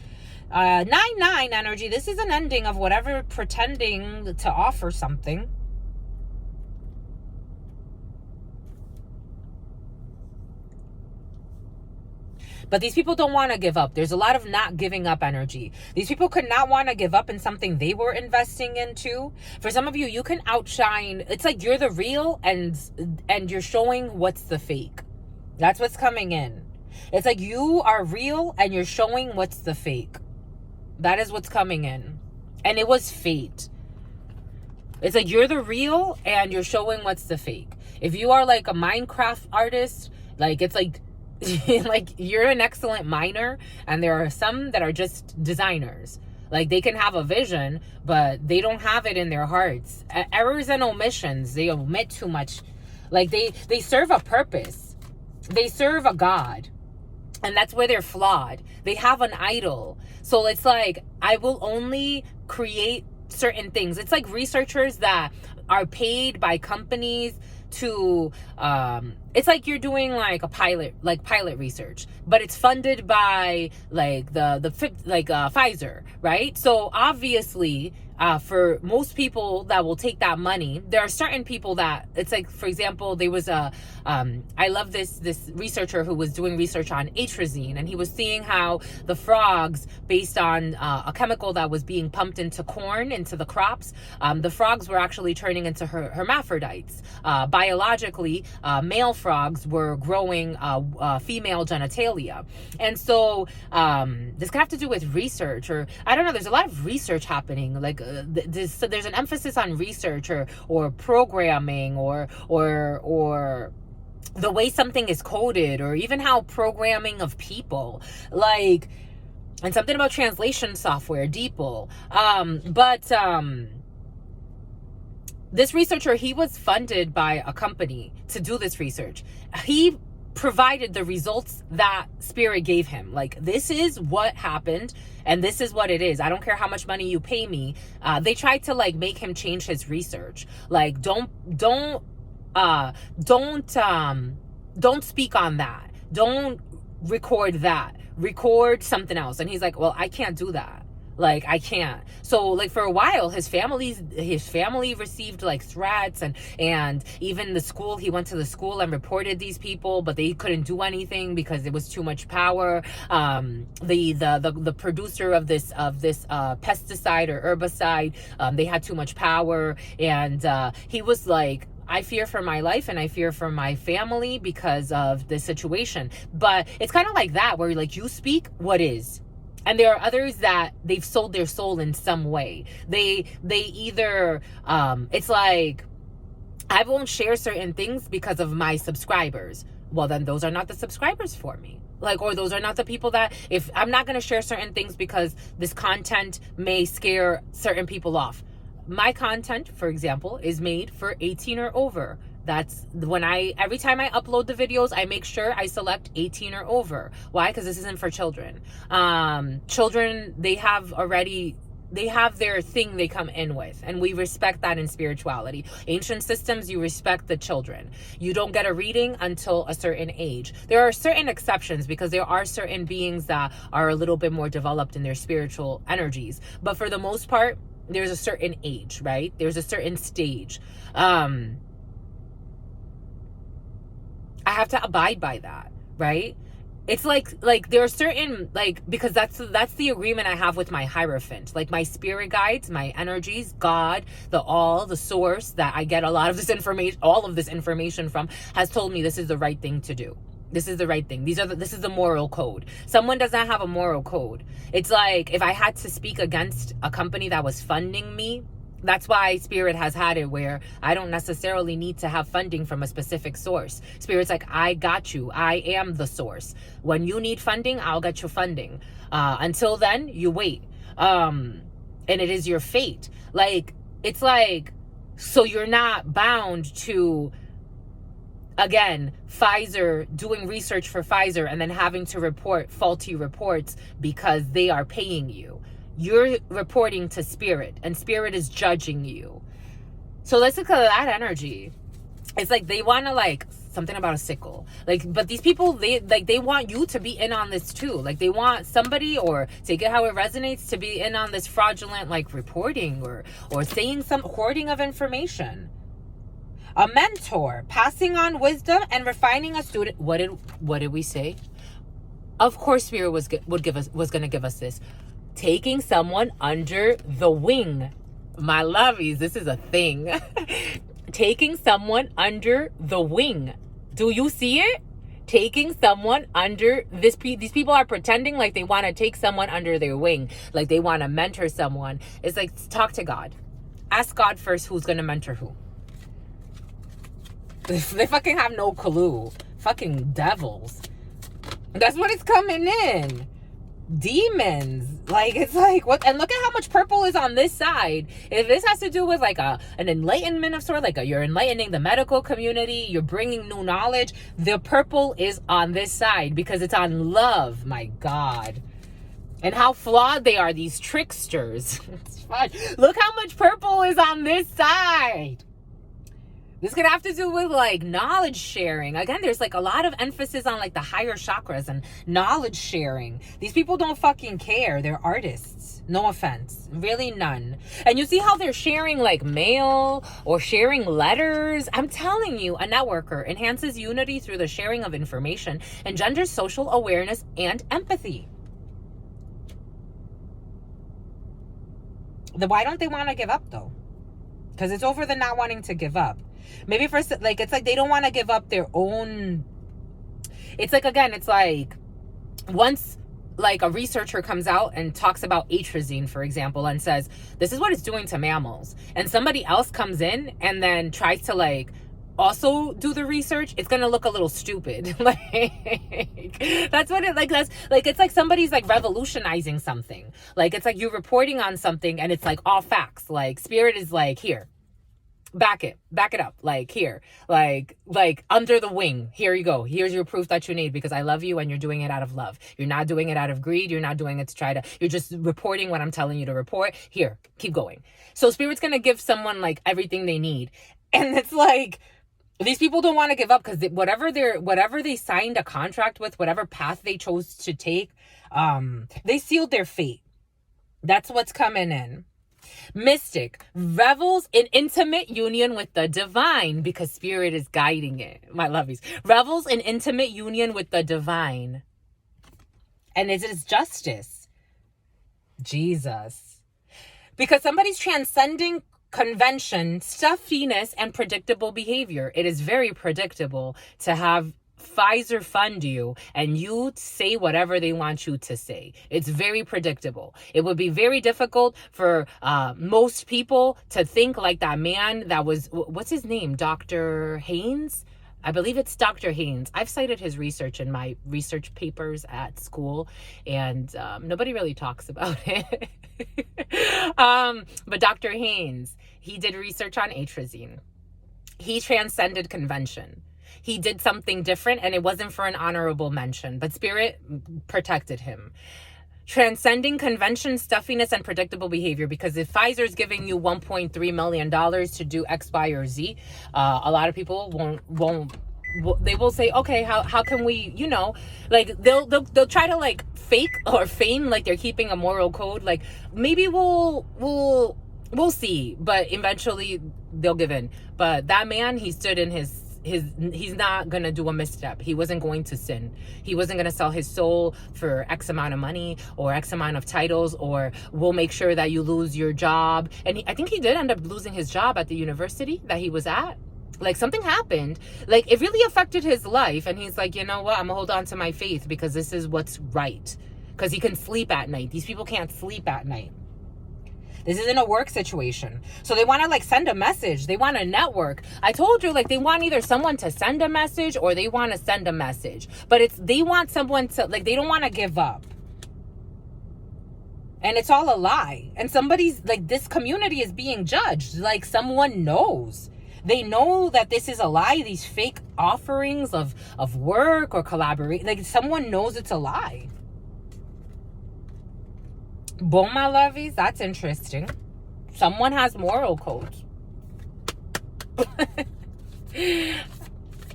9-9 energy. This is an ending of whatever pretending to offer something. But these people don't want to give up. There's a lot of not giving up energy. These people could not want to give up in something they were investing into. For some of you, you can outshine. It's like you're the real and you're showing what's the fake. That's what's coming in. It's like you are real and you're showing what's the fake. That is what's coming in. And it was fate. It's like you're the real and you're showing what's the fake. If you are like a Minecraft artist, like it's like like you're an excellent miner, and there are some that are just designers. Like they can have a vision, but they don't have it in their hearts. Errors and omissions, they omit too much. Like they serve a purpose. They serve a God, and that's where they're flawed. They have an idol. So it's like, I will only create certain things. It's like researchers that are paid by companies to it's like you're doing like a pilot research, but it's funded by like Pfizer, right? So obviously for most people that will take that money, there are certain people that it's like, for example, there was I love this researcher who was doing research on atrazine, and he was seeing how the frogs, based on a chemical that was being pumped into corn, into the crops, the frogs were actually turning into hermaphrodites. Biologically, male frogs were growing female genitalia. And so this could have to do with research, or I don't know, there's a lot of research happening. Like there's an emphasis on research or programming or the way something is coded, or even how programming of people, like, and something about translation software, DeepL. This researcher, he was funded by a company to do this research. He provided the results that spirit gave him. Like, this is what happened and this is what it is. I don't care how much money you pay me. They tried to like make him change his research. Like, don't speak on that. Don't record that. Record something else. And he's like, well, I can't do that. Like, I can't. So like for a while, his family received like threats, and even the school, he went to the school and reported these people, but they couldn't do anything because it was too much power. The producer of this pesticide or herbicide, they had too much power, and he was like, I fear for my life and I fear for my family because of the situation. But it's kind of like that, where like you speak what is. And there are others that they've sold their soul in some way. They either, it's like, I won't share certain things because of my subscribers. Well, then those are not the subscribers for me. Like, or those are not the people that, if I'm not going to share certain things because this content may scare certain people off. My content, for example, is made for 18 or over. That's when every time I upload the videos, I make sure I select 18 or over. Why? Because this isn't for children. Children, they have their thing they come in with, and we respect that in spirituality. Ancient systems, you respect the children. You don't get a reading until a certain age. There are certain exceptions, because there are certain beings that are a little bit more developed in their spiritual energies. But for the most part, there's a certain age, right? There's a certain stage. I have to abide by that, right? It's like there are certain, like, because that's the agreement I have with my Hierophant, like my spirit guides, my energies, God, the source that I get all of this information from, has told me this is the right thing to do. This is the right thing. This is the moral code. Someone does not have a moral code. It's like, if I had to speak against a company that was funding me, that's why Spirit has had it where I don't necessarily need to have funding from a specific source. Spirit's like, I got you. I am the source. When you need funding, I'll get you funding. Until then, you wait. And it is your fate. Like, it's like, so you're not bound to, again, Pfizer, doing research for Pfizer and then having to report faulty reports because they are paying you. you're reporting to spirit, and spirit is judging you. So let's look at that energy. It's like they want to, like, something about a sickle. Like, but these people, they want you to be in on this too. Like, they want somebody, or take it how it resonates, to be in on this fraudulent, like, reporting or saying some hoarding of information. A mentor, passing on wisdom and refining a student. What did we say? Of course, Spirit was going to give us this. Taking someone under the wing. My lovies, this is a thing. Taking someone under the wing. Do you see it? Taking someone under this. These people are pretending like they want to take someone under their wing, like they want to mentor someone. It's like, talk to God. Ask God first who's going to mentor who. They fucking have no clue. Fucking devils. That's what it's coming in. Demons. Like, it's like, what? And look at how much purple is on this side. If this has to do with like an enlightenment of sort, like you're enlightening the medical community, you're bringing new knowledge, the purple is on this side because it's on love. My God. And how flawed they are, these tricksters. It's fine. Look how much purple is on this side. This could have to do with like knowledge sharing. Again, there's like a lot of emphasis on like the higher chakras and knowledge sharing. These people don't fucking care. They're artists. No offense. Really none. And you see how they're sharing like mail or sharing letters. I'm telling you, a networker enhances unity through the sharing of information, engenders social awareness and empathy. Why don't they want to give up though? Because it's over the not wanting to give up. Maybe first, like, it's like they don't want to give up their own. It's like, again, it's like once like a researcher comes out and talks about atrazine, for example, and says, this is what it's doing to mammals. And somebody else comes in and then tries to like also do the research, it's going to look a little stupid. Like, that's what it, like, that's like, it's like somebody's like revolutionizing something. Like, it's like you're reporting on something and it's like all facts. Like, spirit is like, here. Back it up. Like, here, like under the wing. Here you go. Here's your proof that you need, because I love you and you're doing it out of love. You're not doing it out of greed. You're not doing it to try to, you're just reporting what I'm telling you to report. Here, keep going. So spirit's going to give someone like everything they need. And it's like, these people don't want to give up because whatever they signed a contract with, whatever path they chose to take, they sealed their fate. That's what's coming in. Mystic revels in intimate union with the divine because spirit is guiding it. My lovies. Revels in intimate union with the divine. And it is justice. Jesus. Because somebody's transcending convention, stuffiness, and predictable behavior. It is very predictable to have Pfizer fund you and you say whatever they want you to say. It's very predictable. It would be very difficult for most people to think like that man that was, what's his name? Dr. Haynes? I believe it's Dr. Haynes. I've cited his research in my research papers at school, and nobody really talks about it. But Dr. Haynes, he did research on atrazine. He transcended convention. He did something different, and it wasn't for an honorable mention, but spirit protected him. Transcending convention, stuffiness, and predictable behavior, because if Pfizer's giving you $1.3 million to do X, Y, or Z, a lot of people won't they will say, okay, how can we, you know, like they'll try to like fake or feign like they're keeping a moral code. Like, maybe we'll see, but eventually they'll give in. But that man, he stood in he's not gonna do a misstep. He wasn't going to sin. He wasn't gonna sell his soul for X amount of money or X amount of titles, or we'll make sure that you lose your job. And I think he did end up losing his job at the university that he was at. Like, something happened, like it really affected his life, and he's like, you know what, I'm gonna hold on to my faith because this is what's right, because he can sleep at night. These people can't sleep at night. This isn't a work situation. So they want to like send a message. They want to network. I told you, like, they want either someone to send a message or they want to send a message. But they want someone to, like, they don't want to give up. And it's all a lie. And somebody's, like, this community is being judged. Like, someone knows. They know that this is a lie. These fake offerings of work or collaborate. Like, someone knows it's a lie. Bon, my lovies, that's interesting. Someone has moral codes.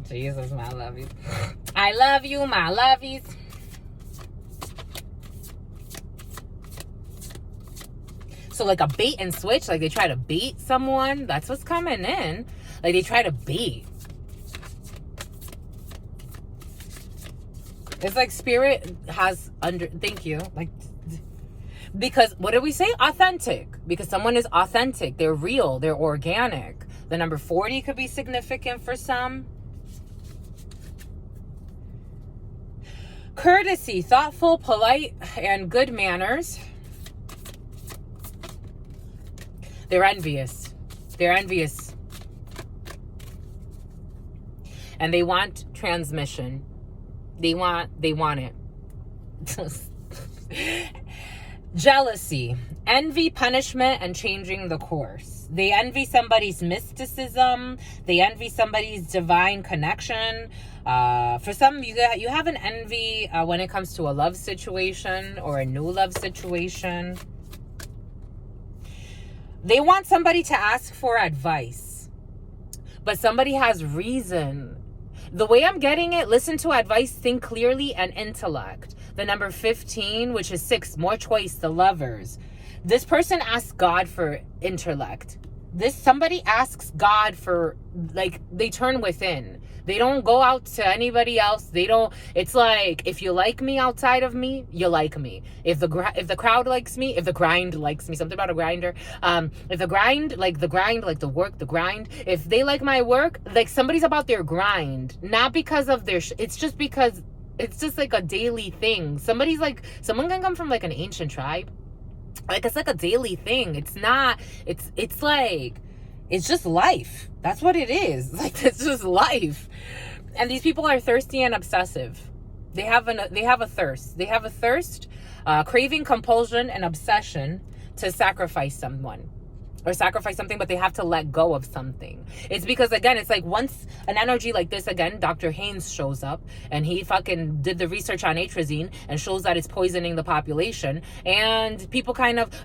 Jesus, my lovies. I love you, my lovies. So like a bait and switch, like they try to bait someone. That's what's coming in. Like they try to bait. It's like spirit has thank you. Like, because what did we say? Authentic. Because someone is authentic. They're real. They're organic. The number 40 could be significant for some. Courtesy, thoughtful, polite, and good manners. They're envious. They're envious. And they want transmission. They want it. Jealousy, envy, punishment, and changing the course. They envy somebody's mysticism. They envy somebody's divine connection. For some, you have an envy when it comes to a love situation or a new love situation. They want somebody to ask for advice, but somebody has reason. The way I'm getting it, listen to advice, think clearly, and intellect. The number 15, which is 6, more choice, the lovers. This person asks God for intellect. Somebody asks God for, like, they turn within. They don't go out to anybody else. It's like, if you like me outside of me, you like me. If the crowd likes me, if the grind likes me, something about a grinder. If the grind, like the work, the grind, if they like my work, like somebody's about their grind, not because of their, it's just because it's just like a daily thing. Someone can come from like an ancient tribe. Like, it's like a daily thing. It's not, it's like, it's just life. That's what it is. Like, it's just life. And these people are thirsty and obsessive. They have a thirst. They have a thirst, craving, compulsion, and obsession to sacrifice someone or sacrifice something, but they have to let go of something. It's because, again, it's like once an energy like this, again, Dr. Haynes shows up and he fucking did the research on atrazine and shows that it's poisoning the population, and people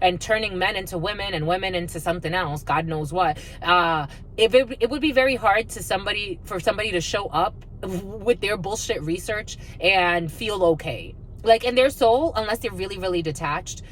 and turning men into women and women into something else, God knows what. It would be very hard for somebody to show up with their bullshit research and feel okay. Like, in their soul, unless they're really, really detached,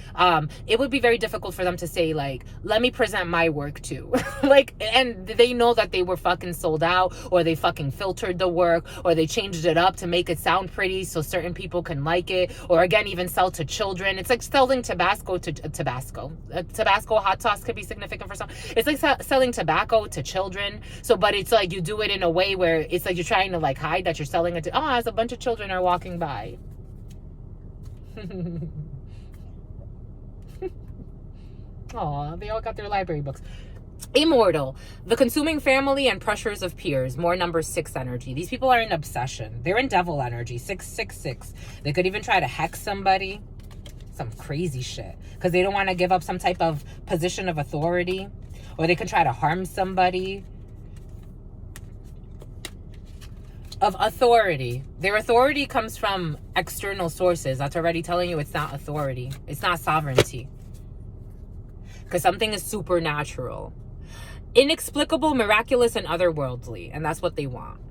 it would be very difficult for them to say, like, let me present my work too. Like, and they know that they were fucking sold out, or they fucking filtered the work, or they changed it up to make it sound pretty so certain people can like it, or again, even sell to children. It's like selling Tabasco to Tabasco. Tabasco hot sauce could be significant for some. It's like selling tobacco to children. So, but it's like you do it in a way where it's like you're trying to like hide that you're selling it to, as a bunch of children are walking by. Aw, they all got their library books. Immortal, the consuming family and pressures of peers, more number 6 energy. These people are in obsession. They're in devil energy, 666. They could even try to hex somebody, some crazy shit, because they don't want to give up some type of position of authority, or they could try to harm somebody. Of authority. Their authority comes from external sources. That's already telling you it's not authority. It's not sovereignty. Because something is supernatural. Inexplicable, miraculous, and otherworldly. And that's what they want.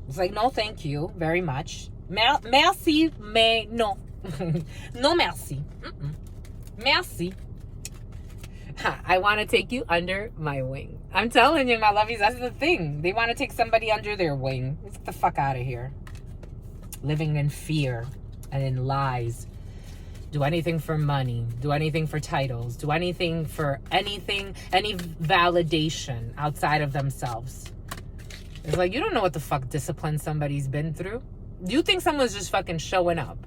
It's like, no, thank you very much. Merci, mais no. No merci. Merci. I want to take you under my wing. I'm telling you, my lovies, that's the thing. They want to take somebody under their wing. Let's get the fuck out of here. Living in fear and in lies. Do anything for money. Do anything for titles. Do anything for any validation outside of themselves. It's like, you don't know what the fuck discipline somebody's been through. You think someone's just fucking showing up.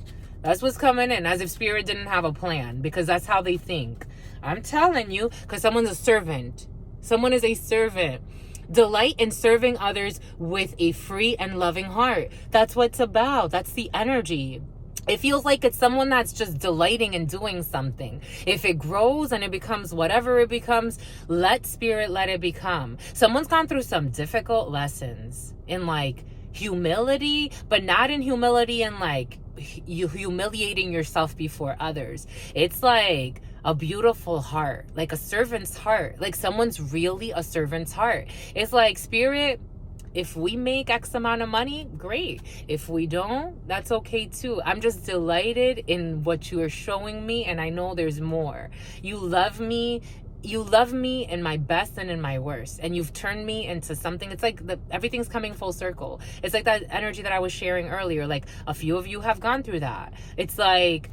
That's what's coming in, as if spirit didn't have a plan, because that's how they think. I'm telling you, because someone's a servant. Someone is a servant. Delight in serving others with a free and loving heart. That's what it's about. That's the energy. It feels like it's someone that's just delighting in doing something. If it grows and it becomes whatever it becomes, let spirit let it become. Someone's gone through some difficult lessons in like humility, but not in humility and like you humiliating yourself before others. It's like a beautiful heart, like a servant's heart, like someone's really a servant's heart. It's like, Spirit, if we make X amount of money, great. If we don't, that's okay too. I'm just delighted in what you are showing me, and I know there's more. You love me in my best and in my worst, and you've turned me into something. It's like everything's coming full circle. It's like that energy that I was sharing earlier. Like, a few of you have gone through that. It's like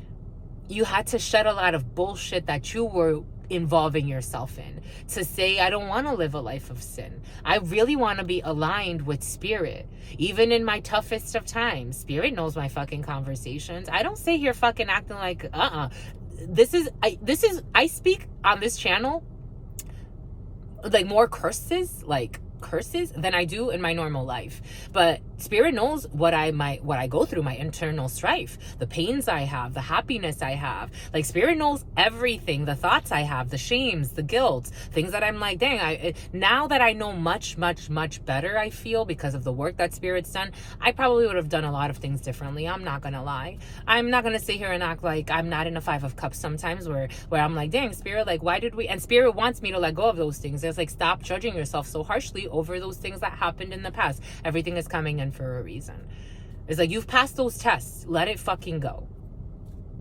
you had to shed a lot of bullshit that you were involving yourself in, to say, I don't want to live a life of sin. I really want to be aligned with Spirit. Even in my toughest of times, Spirit knows my fucking conversations. I don't sit here fucking acting like I speak on this channel like more curses than I do in my normal life. But Spirit knows what I go through, my internal strife, the pains I have, the happiness I have. Like, Spirit knows everything, the thoughts I have, the shames, the guilt, things that I'm like, dang, now that I know much, much, much better, I feel, because of the work that Spirit's done, I probably would have done a lot of things differently. I'm not gonna lie. I'm not gonna sit here and act like I'm not in a 5 of Cups sometimes, where I'm like, dang, Spirit, like, why did we? And Spirit wants me to let go of those things. It's like, stop judging yourself so harshly over those things that happened in the past. Everything is coming in for a reason. It's like, you've passed those tests, let it fucking go.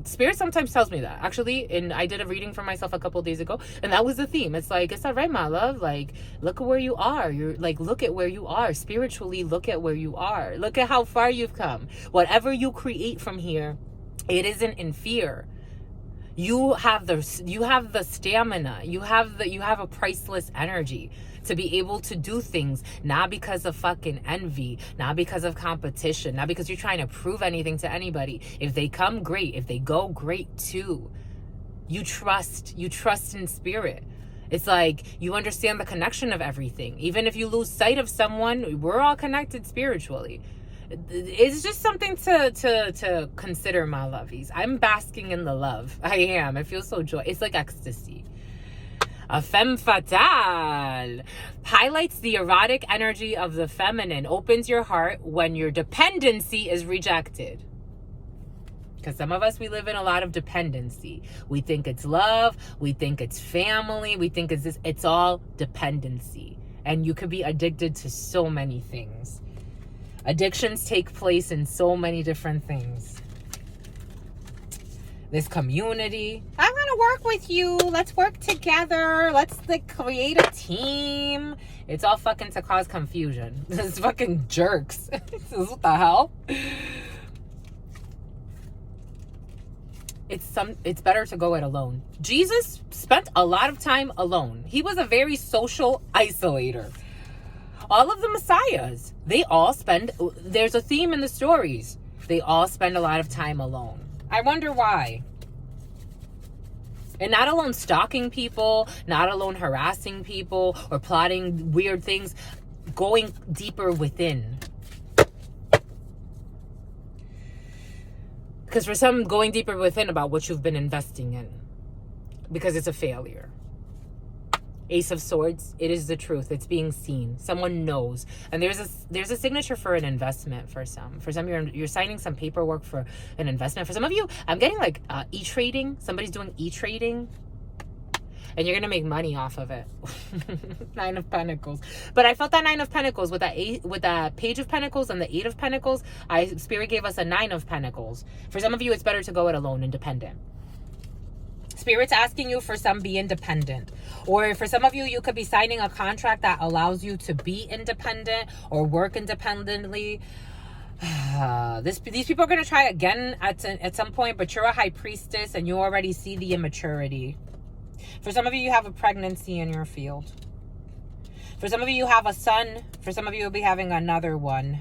Spirit sometimes tells me that, actually, and I did a reading for myself a couple of days ago, and that was the theme. It's like, it's all right, my love, like, look at where you are. You're like, look at where you are spiritually. Look at where you are. Look at how far you've come. Whatever you create from here, it isn't in fear. You have the stamina. You have a priceless energy to be able to do things, not because of fucking envy, not because of competition, not because you're trying to prove anything to anybody. If they come, great. If they go, great too. You trust in Spirit. It's like, you understand the connection of everything. Even if you lose sight of someone, we're all connected spiritually. It's just something to consider, my lovies. I'm basking in the love. I am. I feel so joy. It's like ecstasy. A femme fatale highlights the erotic energy of the feminine, opens your heart when your dependency is rejected. Because some of us, we live in a lot of dependency. We think it's love. We think it's family. We think it's this. It's all dependency. And you could be addicted to so many things. Addictions take place in so many different things. This community, I want to work with you. Let's work together. Let's create a team. It's all fucking to cause confusion. This fucking jerks. What the hell? It's better to go it alone. Jesus spent a lot of time alone. He was a very social isolator. All of the messiahs, they all there's a theme in the stories. They all spend a lot of time alone. I wonder why. And not alone stalking people, not alone harassing people or plotting weird things, going deeper within. Because for some, going deeper within about what you've been investing in, because it's a failure. Ace of Swords, it is the truth. It's being seen. Someone knows. And there's a signature for an investment for some. For some, you're signing some paperwork for an investment. For some of you, I'm getting like e-trading. Somebody's doing e-trading. And you're going to make money off of it. 9 of Pentacles. But I felt that 9 of Pentacles with that Page of Pentacles and the 8 of Pentacles. Spirit gave us a 9 of Pentacles. For some of you, it's better to go it alone, independent. Spirit's asking you for some, be independent. Or for some of you, you could be signing a contract that allows you to be independent or work independently. These people are going to try again at some point, but you're a high priestess and you already see the immaturity. For some of you, you have a pregnancy in your field. For some of you, you have a son. For some of you, you'll be having another one.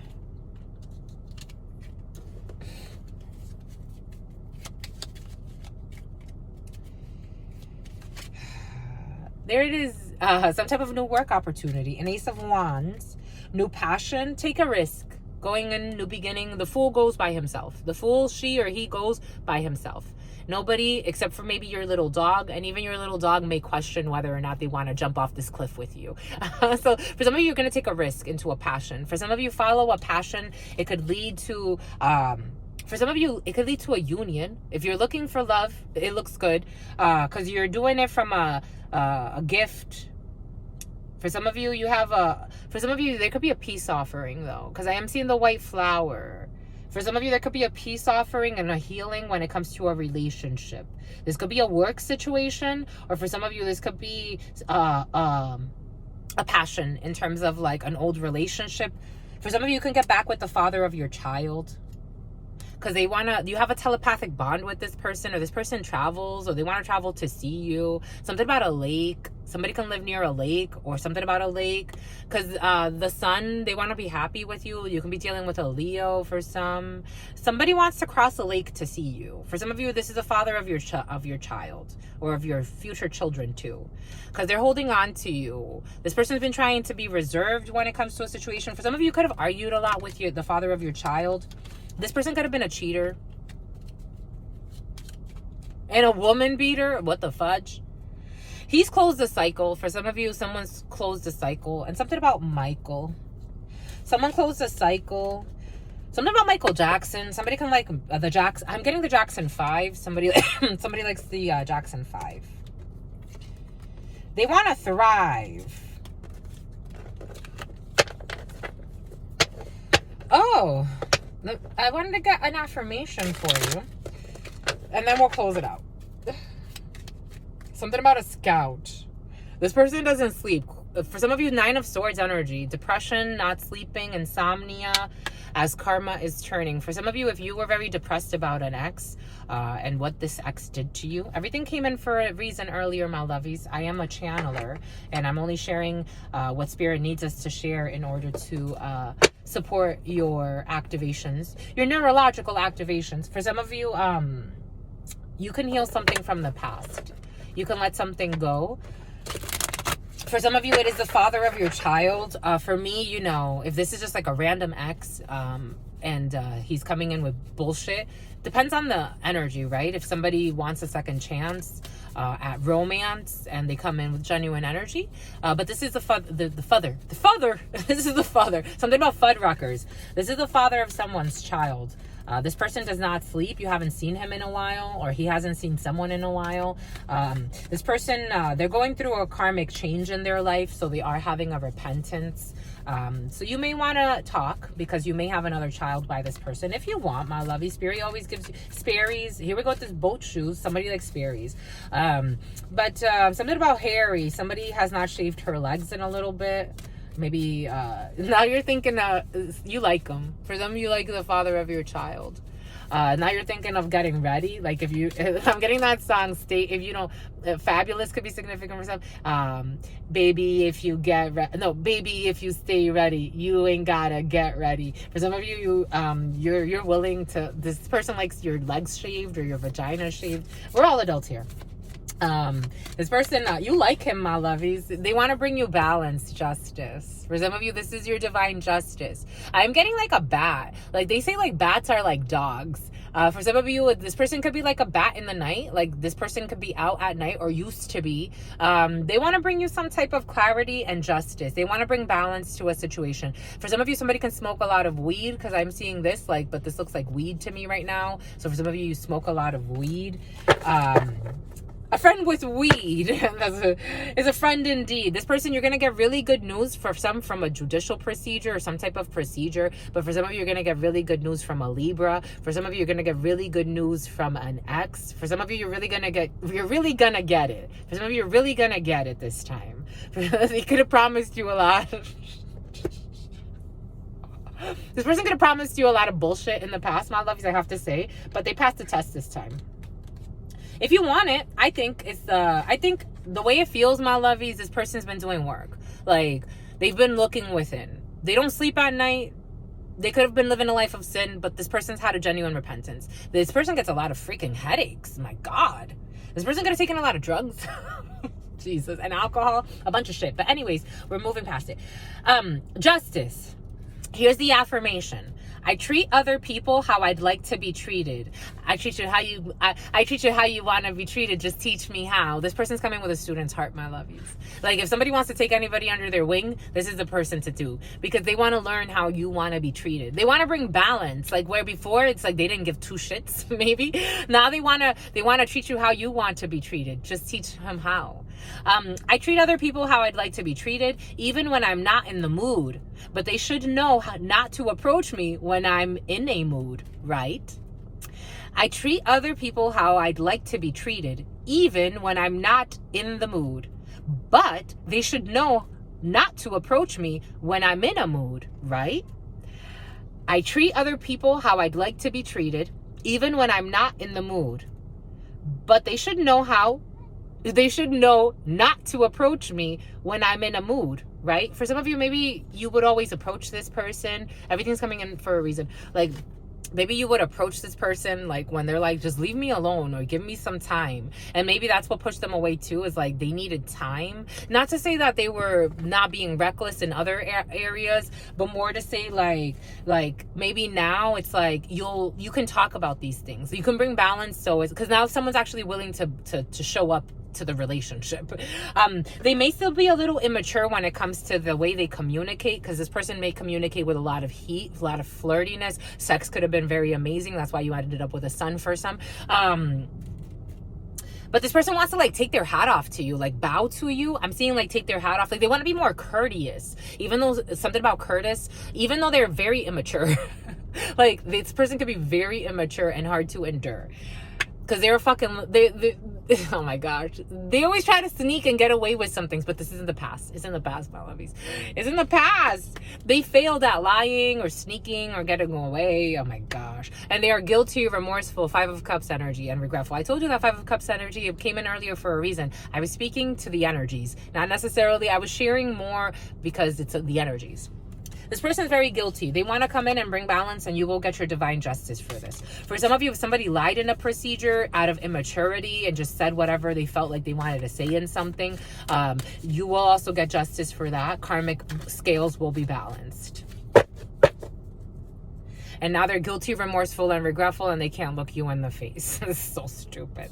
There it is. Some type of new work opportunity. An Ace of Wands. New passion. Take a risk. Going in, new beginning. The Fool goes by himself. The Fool, she or he, goes by himself. Nobody except for maybe your little dog. And even your little dog may question whether or not they want to jump off this cliff with you. So for some of you, you're going to take a risk into a passion. For some of you, follow a passion. It could lead to For some of you, it could lead to a union. If you're looking for love, it looks good because you're doing it from a gift. For some of you, there could be a peace offering, though, because I am seeing the white flower. For some of you, there could be a peace offering and a healing when it comes to a relationship. This could be a work situation, or for some of you, this could be a passion in terms of like an old relationship. For some of you, you can get back with the father of your child because you have a telepathic bond with this person, or this person travels, or they want to travel to see you. Something about a lake. Somebody can live near a lake, or something about a lake, because the sun, they want to be happy with you. You can be dealing with a Leo for some. Somebody wants to cross a lake to see you. For some of you, this is the father of your child, or of your future children too, because they're holding on to you. This person's been trying to be reserved when it comes to a situation. For some of you, could have argued a lot with the father of your child. This person could have been a cheater and a woman beater. What the fudge? He's closed the cycle. For some of you, someone's closed the cycle. And something about Michael. Someone closed the cycle. Something about Michael Jackson. Somebody can like the Jackson. I'm getting the Jackson 5. Somebody likes the Jackson 5. They want to thrive. Oh, I wanted to get an affirmation for you. And then we'll close it out. Something about a scout. This person doesn't sleep. For some of you, 9 of Swords energy. Depression, not sleeping, insomnia, as karma is turning. For some of you, if you were very depressed about an ex and what this ex did to you, everything came in for a reason earlier, my lovies. I am a channeler, and I'm only sharing what Spirit needs us to share in order to support your activations, your neurological activations. For some of you, you can heal something from the past. You can let something go. For some of you, it is the father of your child. For me, if this is just like a random ex and he's coming in with bullshit, depends on the energy, right? If somebody wants a second chance at romance and they come in with genuine energy. But this is the father. This is the father. Something about Fuddruckers. This is the father of someone's child. This person does not sleep. You haven't seen him in a while, or he hasn't seen someone in a while. This person, they're going through a karmic change in their life, so they are having a repentance. So you may want to talk, because you may have another child by this person. If you want, my lovey. Spirit always gives you Sperry's. Here we go with this boat shoes. Somebody likes Sperry's. But something about Harry. Somebody has not shaved her legs in a little bit. Maybe now you're thinking you like him. For some, you like the father of your child. Now you're thinking of getting ready. Like if I'm getting that song, Fabulous could be significant for some. Baby, if you baby, if you stay ready, you ain't gotta get ready. For some of you, you're willing to. This person likes your legs shaved or your vagina shaved. We're all adults here. This person, you like him, my lovies. They want to bring you balance, justice. For some of you, this is your divine justice. I'm getting like a bat. Like they say, like bats are like dogs. For some of you, this person could be like a bat in the night. Like this person could be out at night, or used to be. They want to bring you some type of clarity and justice. They want to bring balance to a situation. For some of you, somebody can smoke a lot of weed, because I'm seeing this, but this looks like weed to me right now. So for some of you, you smoke a lot of weed. A friend with weed is a friend indeed. This person, you're going to get really good news for some from a judicial procedure or some type of procedure. But for some of you, you're going to get really good news from a Libra. For some of you, you're going to get really good news from an ex. For some of you, you're really going to get it. For some of you, you're really going to get it this time. They could have promised you a lot. This person could have promised you a lot of bullshit in the past, my loves, I have to say. But they passed the test this time. If you want it, I think the way it feels, my lovies, this person's been doing work. Like, they've been looking within. They don't sleep at night. They could have been living a life of sin, but this person's had a genuine repentance. This person gets a lot of freaking headaches. My God. This person could have taken a lot of drugs. Jesus. And alcohol. A bunch of shit. But anyways, we're moving past it. Justice. Here's the affirmation. I treat other people how I'd like to be treated. I treat you how you want to be treated. Just teach me how. This person's coming with a student's heart, my lovies. Like, if somebody wants to take anybody under their wing, this is the person to do, because they want to learn how you want to be treated. They want to bring balance. Like, where before it's like they didn't give two shits, maybe. Now they want to treat you how you want to be treated. Just teach them how. I treat other people how I'd like to be treated, even when I'm not in the mood. But they should know how not to approach me when I'm in a mood, right? I treat other people how I'd like to be treated, even when I'm not in the mood. But they should know not to approach me when I'm in a mood, right? I treat other people how I'd like to be treated, even when I'm not in the mood. But they should know not to approach me when I'm in a mood, right? For some of you, maybe you would always approach this person. Everything's coming in for a reason. Like, maybe you would approach this person like when they're like, just leave me alone or give me some time. And maybe that's what pushed them away too, is like they needed time. Not to say that they were not being reckless in other areas, but more to say like maybe now it's like you can talk about these things. You can bring balance. So it's because now someone's actually willing to show up to the relationship. They may still be a little immature when it comes to the way they communicate, because this person may communicate with a lot of heat, a lot of flirtiness. Sex could have been very amazing. That's why you ended up with a son for some. But this person wants to like take their hat off to you, like bow to you. I'm seeing like take their hat off. Like they want to be more courteous, even though something about courteous, even though they're very immature. Like this person could be very immature and hard to endure. Because they're they oh my gosh, they always try to sneak and get away with some things, but this is in the past. It's in the past, my lovies. It's in the past. They failed at lying or sneaking or getting away. Oh my gosh. And they are guilty, remorseful, 5 of Cups energy, and regretful. I told you that 5 of Cups energy, it came in earlier for a reason. I was speaking to the energies, not necessarily. I was sharing more because it's the energies. This person is very guilty. They want to come in and bring balance, and you will get your divine justice for this. For some of you, if somebody lied in a procedure out of immaturity and just said whatever they felt like they wanted to say in something, you will also get justice for that. Karmic scales will be balanced. And now they're guilty, remorseful, and regretful, and they can't look you in the face. This is so stupid.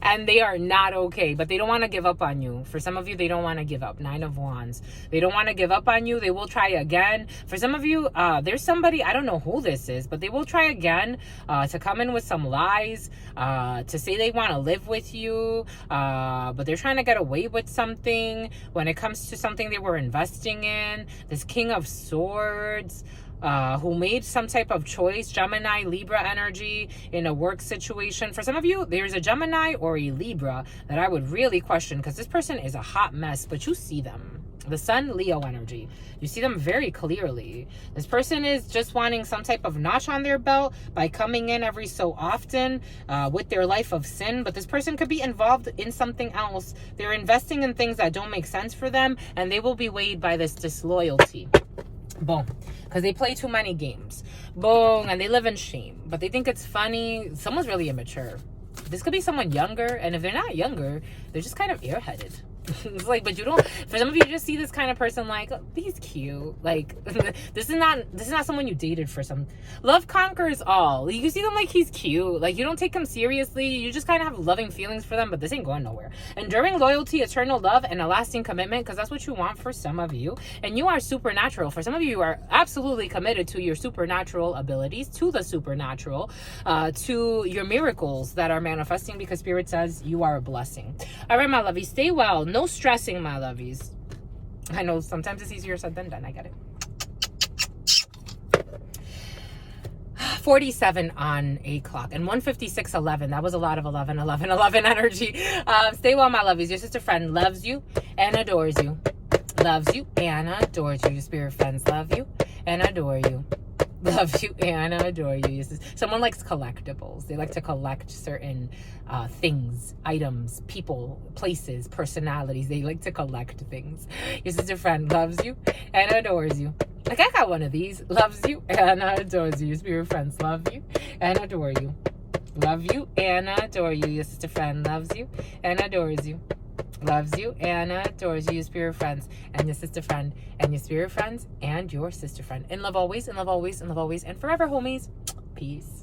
And they are not okay, but they don't want to give up on you. For some of you, they don't want to give up. 9 of Wands. They don't want to give up on you. They will try again. For some of you, there's somebody, I don't know who this is, but they will try again to come in with some lies, to say they want to live with you, but they're trying to get away with something when it comes to something they were investing in. This King of Swords, who made some type of choice, Gemini, Libra energy in a work situation. For some of you, there's a Gemini or a Libra that I would really question, because this person is a hot mess, but you see them. The Sun, Leo energy. You see them very clearly. This person is just wanting some type of notch on their belt by coming in every so often with their life of sin. But this person could be involved in something else. They're investing in things that don't make sense for them, and they will be weighed by this disloyalty. Boom. Because they play too many games. Boom. And they live in shame. But they think it's funny. Someone's really immature. This could be someone younger. And if they're not younger, they're just kind of airheaded. It's like, but you don't, for some of you, you just see this kind of person like, oh, he's cute. Like, this is not someone you dated for some. Love conquers all. You see them like he's cute. Like, you don't take him seriously. You just kind of have loving feelings for them, but this ain't going nowhere. Enduring loyalty, eternal love, and a lasting commitment, because that's what you want for some of you. And you are supernatural. For some of you, you are absolutely committed to your supernatural abilities, to the supernatural, to your miracles that are manifesting, because Spirit says you are a blessing. All right, my lovies, stay well. No stressing, my lovies. I know sometimes it's easier said than done. I get it. 47 on a clock and 156:11. That was a lot of 11 energy. Stay well, my lovies. Your sister friend loves you and adores you. Loves you and adores you. Your spirit friends love you and adore you. Love you and adore you. Someone likes collectibles. They like to collect certain things, items, people, places, personalities. They like to collect things. Your sister friend loves you and adores you. Like, I got one of these. Loves you and adores you. Your spirit friends love you and adore you. Love you and adore you. Your sister friend loves you and adores you. loves you and adores you, your spirit friends, and your sister friend, and your spirit friends, and your sister friend. In love always, in love always, in love always, and forever, homies. Peace.